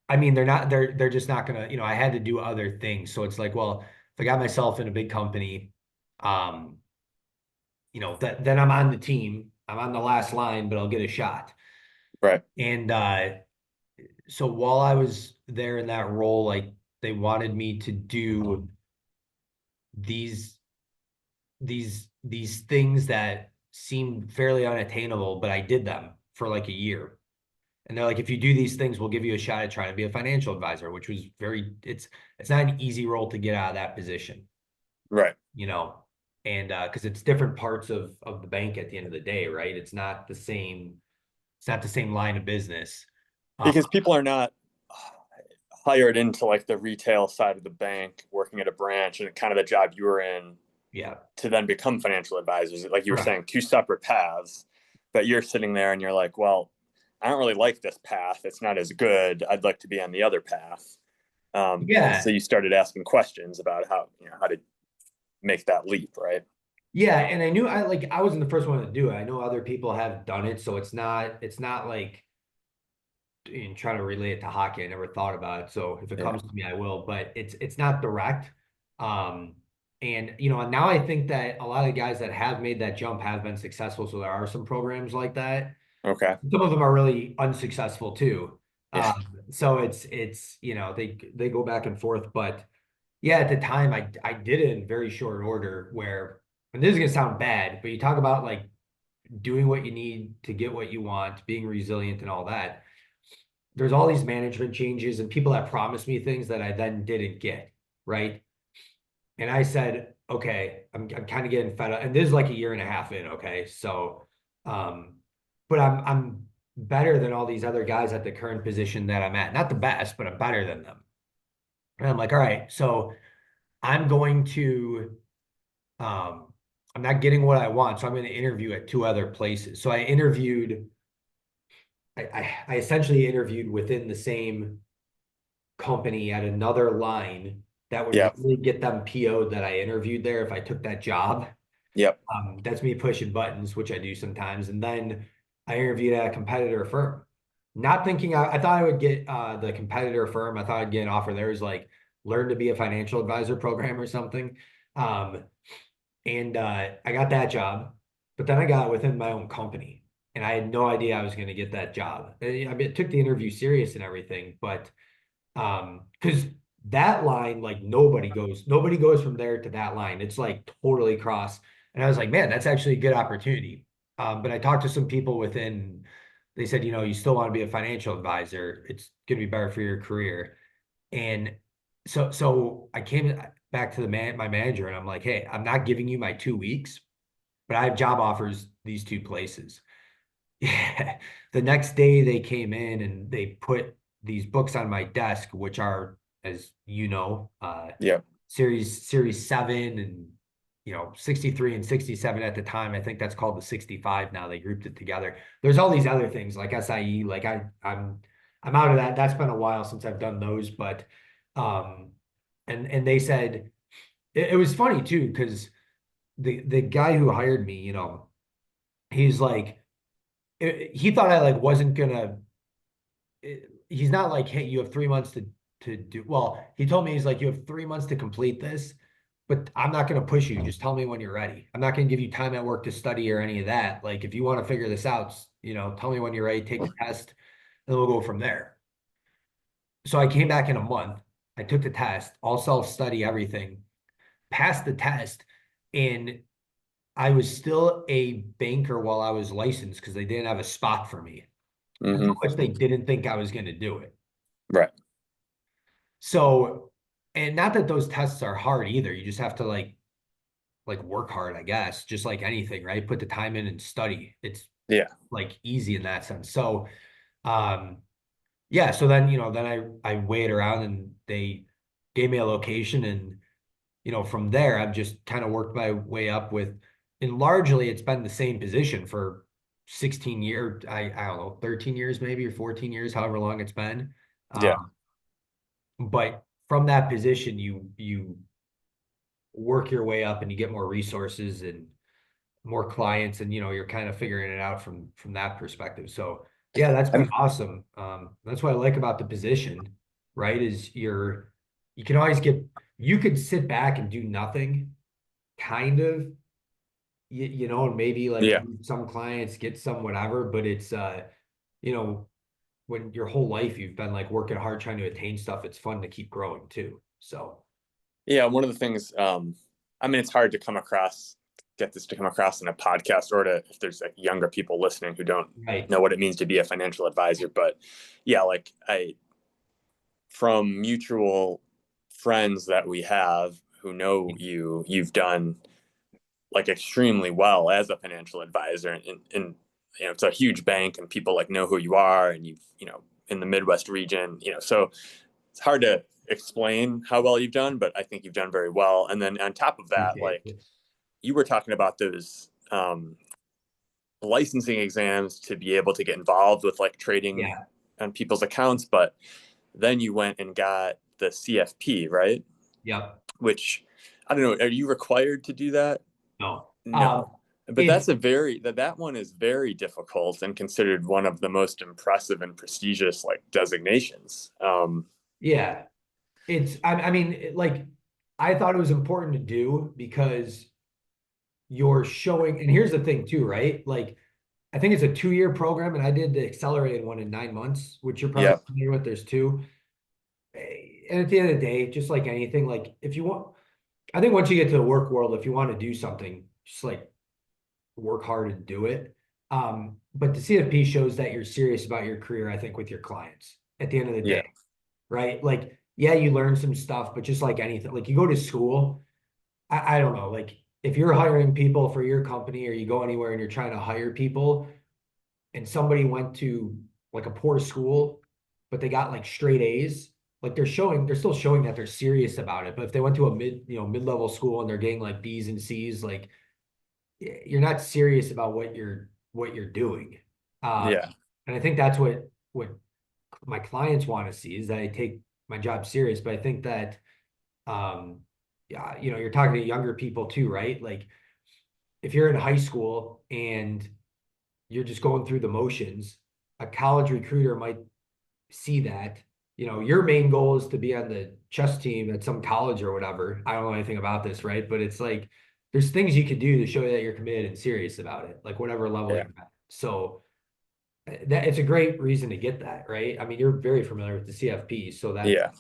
Speaker 3: I mean, they're just not going to, I had to do other things. So it's like, well, if I got myself in a big company, then I'm on the team. I'm on the last line, but I'll get a shot.
Speaker 2: Right.
Speaker 3: And so while I was there in that role, like they wanted me to do these things that seemed fairly unattainable, but I did them for like a year. And they're like, if you do these things, we'll give you a shot at trying to be a financial advisor, which was it's not an easy role to get out of that position.
Speaker 2: Right.
Speaker 3: And because it's different parts of the bank at the end of the day, right? It's not the same line of business.
Speaker 2: Because people are not hired into like the retail side of the bank, working at a branch and kind of the job you were in.
Speaker 3: Yeah.
Speaker 2: To then become financial advisors. Like you were saying, two separate paths, but you're sitting there and you're like, well, I don't really like this path. It's not as good. I'd like to be on the other path. So you started asking questions about how to make that leap, right?
Speaker 3: Yeah, and I knew I wasn't the first one to do it. I know other people have done it, so it's not like trying to relate it to hockey. I never thought about it. So if it comes to me, I will, but it's not direct. And now I think that a lot of guys that have made that jump have been successful. So there are some programs like that.
Speaker 2: Okay.
Speaker 3: Some of them are really unsuccessful too.
Speaker 2: Yeah.
Speaker 3: So it's they go back and forth. But yeah, at the time I did it in very short order where, and this is gonna sound bad, but you talk about like doing what you need to get what you want, being resilient and all that. There's all these management changes and people that promised me things that I then didn't get, right? And I said, okay, I'm kind of getting fed up. And this is like a year and a half in, okay? So but I'm better than all these other guys at the current position that I'm at. Not the best, but I'm better than them. And I'm like, all right, so I'm going to I'm not getting what I want, so I'm going to interview at two other places. So I essentially interviewed within the same company at another line that would
Speaker 2: Yep.
Speaker 3: really get them PO'd that I interviewed there if I took that job.
Speaker 2: Yep.
Speaker 3: That's me pushing buttons, which I do sometimes. And then I interviewed at a competitor firm, not thinking I thought I would get the competitor firm. I thought I'd get an offer there was like learn to be a financial advisor program or something. And I got that job, but then I got it within my own company. And I had no idea I was going to get that job. I mean, it took the interview serious and everything, but because that line, like nobody goes from there to that line. It's like totally cross. And I was like, man, that's actually a good opportunity. But I talked to some people within, they said, you still want to be a financial advisor. It's going to be better for your career. And so I came back to my manager and I'm like, hey, I'm not giving you my 2 weeks, but I have job offers these two places. Yeah. The next day they came in and they put these books on my desk, which are, as
Speaker 2: Yeah.
Speaker 3: series 7 and 63 and 67 at the time. I think that's called the 65 now. They grouped it together. There's all these other things like SIE, like I'm out of that. That's been a while since I've done those, but and they said it was funny too, because the guy who hired me, he's like he thought I like wasn't gonna he's not like, hey, you have 3 months to do. Well, he told me, he's like, you have 3 months to complete this, but I'm not going to push you. Just tell me when you're ready. I'm not going to give you time at work to study or any of that. Like, if you want to figure this out, tell me when you're ready, take the test, and we'll go from there. So I came back in a month. I took the test, all self-study, everything, passed the test, and I was still a banker while I was licensed because they didn't have a spot for me. That's how much they didn't think I was going to do it.
Speaker 2: Right.
Speaker 3: So, and not that those tests are hard either. You just have to like work hard, I guess, just like anything, right? Put the time in and study. It's like easy in that sense. So, yeah. So then, then I waited around and they gave me a location and, from there, I've just kind of worked my way up and largely it's been the same position for 16 years. I don't know, 13 years maybe, or 14 years, however long it's been.
Speaker 2: Yeah.
Speaker 3: But from that position, you work your way up and you get more resources and more clients, and you're kind of figuring it out from that perspective. So yeah, that's been awesome. That's what I like about the position, right? Is you can always you could sit back and do nothing, kind of, and maybe like some clients get some whatever, but it's when your whole life you've been like working hard trying to attain stuff, it's fun to keep growing too. So
Speaker 2: yeah, one of the things, I mean, it's hard to get this to come across in a podcast, or if there's like younger people listening who don't know what it means to be a financial advisor. But yeah, like from mutual friends that we have who know you've done like extremely well as a financial advisor, and it's a huge bank and people like know who you are, and you've in the Midwest region, so it's hard to explain how well you've done, but I think you've done very well. And then on top of that, like you were talking about those licensing exams to be able to get involved with like trading on people's accounts, but then you went and got the CFP, right?
Speaker 3: Yeah.
Speaker 2: Which I don't know, are you required to do that?
Speaker 3: No.
Speaker 2: But that one is very difficult and considered one of the most impressive and prestigious like designations.
Speaker 3: Yeah. I mean, like I thought it was important to do because you're showing, and here's the thing too, right? Like, I think it's a 2-year program, and I did the accelerated one in 9 months, which you're probably
Speaker 2: Yep.
Speaker 3: familiar with. There's two. And at the end of the day, just like anything, like if you want, I think once you get to the work world, if you want to do something, just like work hard and do it. But the CFP shows that you're serious about your career, I think, with your clients at the end of the
Speaker 2: Yeah.
Speaker 3: day, right? Like, yeah, you learn some stuff, but just like anything, like you go to school, I don't know, like if you're hiring people for your company or you go anywhere and you're trying to hire people and somebody went to like a poor school, but they got like straight A's, like they're still showing that they're serious about it. But if they went to a mid-level school and they're getting like B's and C's, like you're not serious about what you're doing.
Speaker 2: Yeah.
Speaker 3: And I think that's what my clients want to see is that I take my job serious. But I think that yeah, you're talking to younger people too, right? Like if you're in high school and you're just going through the motions, a college recruiter might see that. Your main goal is to be on the chess team at some college or whatever. I don't know anything about this, right? But it's like there's things you could do to show that you're committed and serious about it, like whatever level
Speaker 2: Yeah.
Speaker 3: you're at. So that it's a great reason to get that, right? I mean, you're very familiar with the CFP, so that
Speaker 2: Yeah.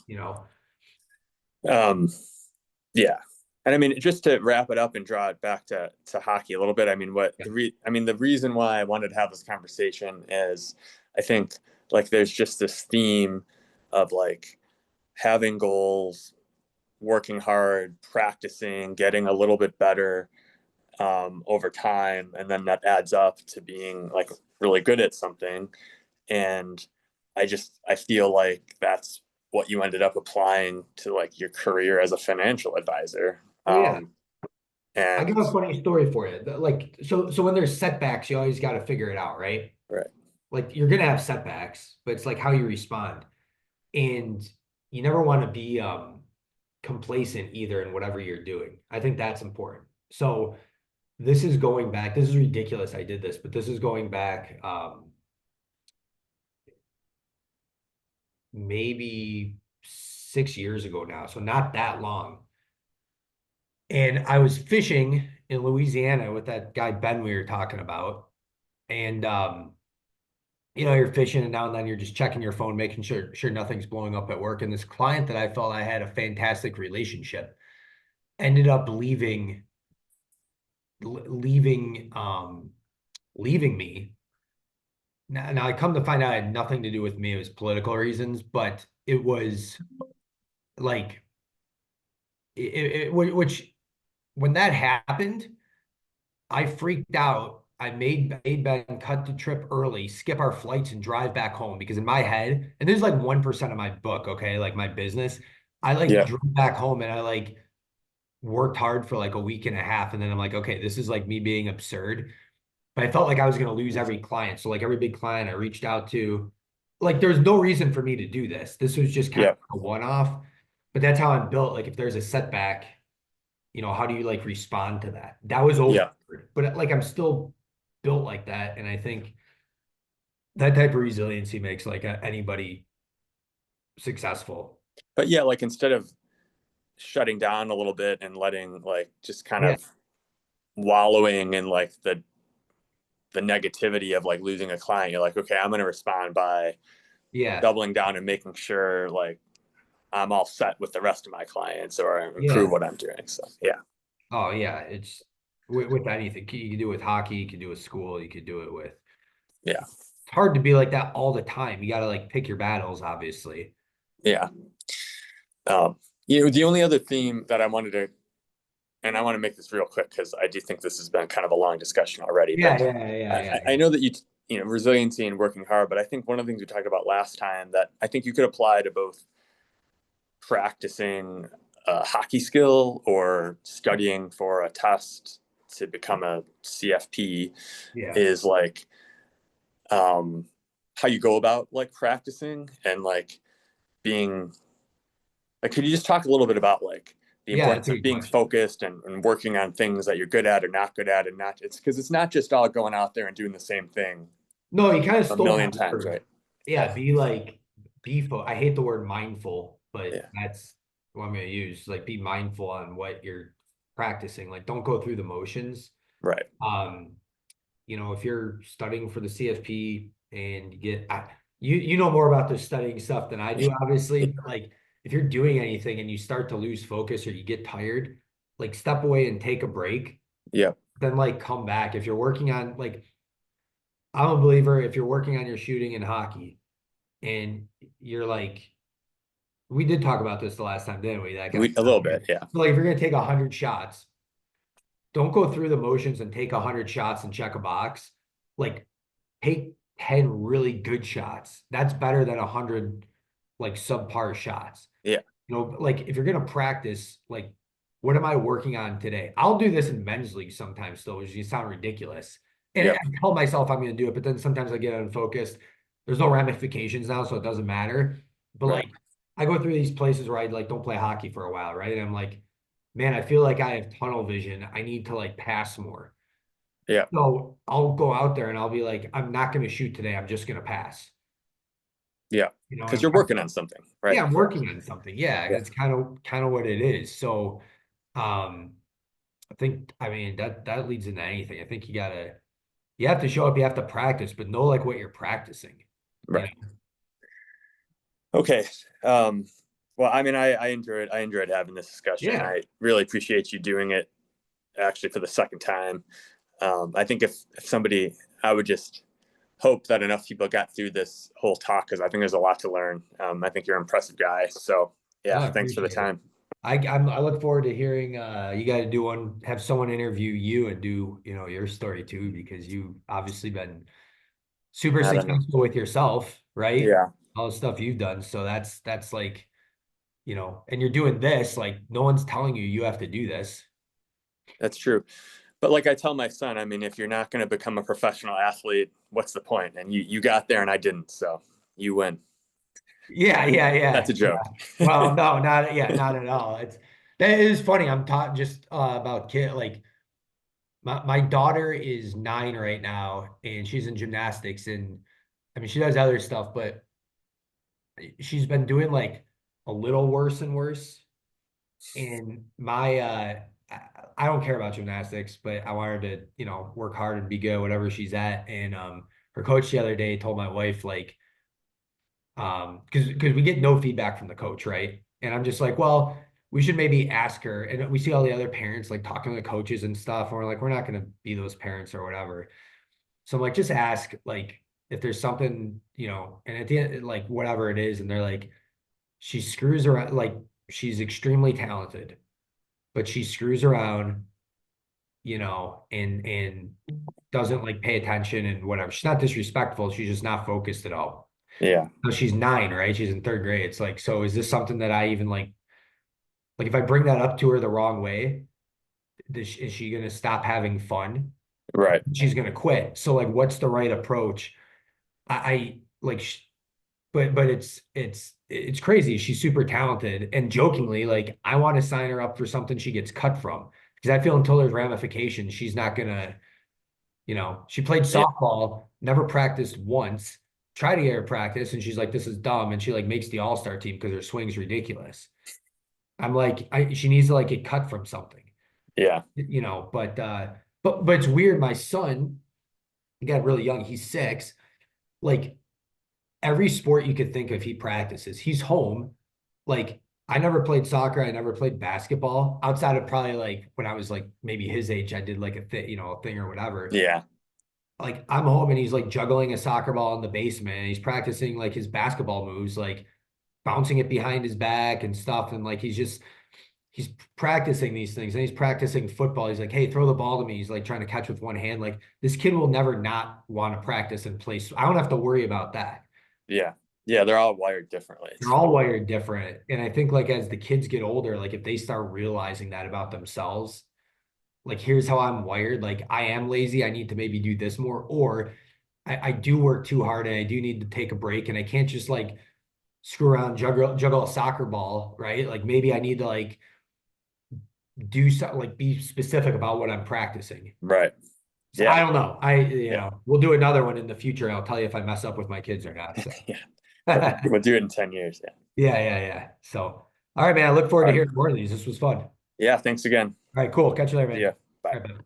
Speaker 2: Yeah. And I mean, just to wrap it up and draw it back to hockey a little bit. I mean, the reason why I wanted to have this conversation is I think like there's just this theme of like having goals, working hard, practicing, getting a little bit better over time, and then that adds up to being like really good at something. And I feel like that's what you ended up applying to like your career as a financial advisor.
Speaker 3: Oh yeah. I
Speaker 2: And
Speaker 3: got a funny story for you. Like, so when there's setbacks, you always got to figure it out, right?
Speaker 2: right.
Speaker 3: Like you're gonna have setbacks, but it's like how you respond. And you never want to be complacent either in whatever you're doing. I think that's important. So this is going back. This is ridiculous. I did this, but this is going back maybe 6 years ago now. So not that long. And I was fishing in Louisiana with that guy Ben we were talking about. And you're fishing and now and then you're just checking your phone, making sure nothing's blowing up at work. And this client that I felt I had a fantastic relationship ended up leaving me. Now I come to find out it had nothing to do with me. It was political reasons, but it was like which when that happened, I freaked out. I made Ben cut the trip early, skip our flights, and drive back home because in my head, and this is like 1% of my book, okay, like my business, I like
Speaker 2: Yeah.
Speaker 3: drove back home and I like worked hard for like a week and a half, and then I'm like, okay, this is like me being absurd. But I felt like I was gonna lose every client. So like every big client I reached out to, like there's no reason for me to do this. This was just kind
Speaker 2: Yeah.
Speaker 3: of a one-off. But that's how I'm built. Like if there's a setback, how do you like respond to that? That was over.
Speaker 2: Yeah.
Speaker 3: But like I'm still built like that. And I think that type of resiliency makes like anybody successful.
Speaker 2: But yeah, like instead of shutting down a little bit and letting like just kind
Speaker 3: Yeah.
Speaker 2: of wallowing in like the negativity of like losing a client, you're like, okay, I'm going to respond by
Speaker 3: Yeah.
Speaker 2: doubling down and making sure like I'm all set with the rest of my clients or improve
Speaker 3: Yeah.
Speaker 2: what I'm doing. So yeah.
Speaker 3: Oh yeah. It's with anything. You can do it with hockey, you can do it with school, you could do it with.
Speaker 2: Yeah.
Speaker 3: It's hard to be like that all the time. You got to like pick your battles, obviously.
Speaker 2: Yeah. The only other theme that I wanted to, and I want to make this real quick because I do think this has been kind of a long discussion already.
Speaker 3: Yeah,
Speaker 2: But
Speaker 3: yeah.
Speaker 2: I know that resiliency and working hard, but I think one of the things we talked about last time that I think you could apply to both practicing a hockey skill or studying for a test to become a CFP
Speaker 3: Yeah.
Speaker 2: is like how you go about like practicing and like being like, could you just talk a little bit about like the importance of being focused and working on things that you're good at or not good at, and not it's because it's not just all going out there and doing the same thing.
Speaker 3: No, you kind of
Speaker 2: a
Speaker 3: stole
Speaker 2: million
Speaker 3: my
Speaker 2: times,
Speaker 3: word.
Speaker 2: right?
Speaker 3: Yeah, be like I hate the word mindful, but
Speaker 2: Yeah.
Speaker 3: that's want me to use, like be mindful on what you're practicing. Like don't go through the motions.
Speaker 2: Right.
Speaker 3: You know, if you're studying for the CFP and you get, you know more about this studying stuff than I do, obviously. But like if you're doing anything and you start to lose focus or you get tired, like step away and take a break.
Speaker 2: Yeah.
Speaker 3: Then like come back. If you're working on like, I'm a believer, if you're working on your shooting in hockey and you're like, we did talk about this the last time, didn't we? That
Speaker 2: A little bit, yeah.
Speaker 3: So like if you're gonna take 100 shots, don't go through the motions and take 100 shots and check a box. Like take 10 really good shots. That's better than 100 like subpar shots.
Speaker 2: Yeah.
Speaker 3: You know, like if you're gonna practice, like what am I working on today? I'll do this in men's league sometimes though, which you sound ridiculous. And
Speaker 2: Yep.
Speaker 3: I tell myself I'm gonna do it, but then sometimes I get unfocused. There's no ramifications now, so it doesn't matter. But
Speaker 2: Right.
Speaker 3: like I go through these places where I like don't play hockey for a while, right? And I'm like, man, I feel like I have tunnel vision. I need to like pass more.
Speaker 2: Yeah.
Speaker 3: So I'll go out there and I'll be like, I'm not going to shoot today. I'm just going to pass.
Speaker 2: Yeah.
Speaker 3: You know,
Speaker 2: Because you're working on something, right?
Speaker 3: yeah, I'm working on something. Yeah,
Speaker 2: Yeah.
Speaker 3: it's kind of what it is. So, I think, I mean, that leads into anything. I think you have to show up, you have to practice, but know like what you're practicing.
Speaker 2: Right.
Speaker 3: You know?
Speaker 2: Okay. Well, I mean, I enjoyed having this discussion.
Speaker 3: Yeah.
Speaker 2: I really appreciate you doing it actually for the second time. I think if somebody, I would just hope that enough people got through this whole talk, because I think there's a lot to learn. I think you're an impressive guy. So yeah, thanks for the time.
Speaker 3: I look forward to hearing you got to do have someone interview you and do, you know, your story too, because you obviously been super successful with yourself, right?
Speaker 2: Yeah.
Speaker 3: All the stuff you've done. So that's like, you know, and you're doing this, like no one's telling you have to do this.
Speaker 2: That's true. But like I tell my son, I mean, if you're not going to become a professional athlete, what's the point? And you got there and I didn't. So you win.
Speaker 3: Yeah.
Speaker 2: That's a joke.
Speaker 3: Yeah. Well, no, not at all. That is funny. I'm taught just about kid, like my daughter is 9 right now and she's in gymnastics, and I mean she does other stuff, but she's been doing like a little worse and worse. And I don't care about gymnastics, but I want her to, you know, work hard and be good, whatever she's at. And her coach the other day told my wife, like, because we get no feedback from the coach, right? And I'm just like, well, we should maybe ask her. And we see all the other parents like talking to the coaches and stuff, and we're like, we're not gonna be those parents or whatever. So I'm like, just ask, like, if there's something, you know, and at the end, like whatever it is, and they're like, she screws around, like she's extremely talented, but she screws around, you know, and doesn't like pay attention and whatever. She's not disrespectful. She's just not focused at all.
Speaker 2: Yeah.
Speaker 3: So she's 9, right? She's in 3rd grade. It's like, so is this something that I even like if I bring that up to her the wrong way, is she going to stop having fun?
Speaker 2: Right.
Speaker 3: She's going to quit. So like, what's the right approach? I like, but it's crazy. She's super talented, and jokingly, like I want to sign her up for something she gets cut from, because I feel until there's ramifications, she's not gonna, you know, she played softball, never practiced once, tried to get her practice, and she's like, this is dumb. And she like makes the all-star team because her swing's ridiculous. I'm like, she needs to like get cut from something.
Speaker 2: Yeah.
Speaker 3: You know, but it's weird. My son, he got really young, he's 6, like every sport you could think of, he practices. He's home. Like I never played soccer. I never played basketball outside of probably like when I was like maybe his age, I did like a thing, you know, a thing or whatever.
Speaker 2: Yeah.
Speaker 3: Like I'm home and he's like juggling a soccer ball in the basement, and he's practicing like his basketball moves, like bouncing it behind his back and stuff. And like, he's practicing these things, and he's practicing football. He's like, hey, throw the ball to me. He's like trying to catch with one hand. Like this kid will never not want to practice and play. So I don't have to worry about that.
Speaker 2: Yeah. Yeah. They're all wired differently.
Speaker 3: They're all wired different. And I think like as the kids get older, like if they start realizing that about themselves, like here's how I'm wired, like I am lazy, I need to maybe do this more, or I do work too hard and I do need to take a break, and I can't just like screw around, juggle a soccer ball, right? Like maybe I need to like do something, like be specific about what I'm practicing.
Speaker 2: Right.
Speaker 3: So I don't know. You know, we'll do another one in the future. I'll tell you if I mess up with my kids or not. So.
Speaker 2: Yeah. We'll do it in 10 years. Yeah.
Speaker 3: Yeah. So, All right, man. I look forward
Speaker 2: All
Speaker 3: to
Speaker 2: right.
Speaker 3: hearing more of these. This was fun. All
Speaker 2: Yeah, thanks again.
Speaker 3: right, cool. Catch you later, man.
Speaker 2: Yeah.
Speaker 3: All
Speaker 2: Bye.
Speaker 3: right, bye.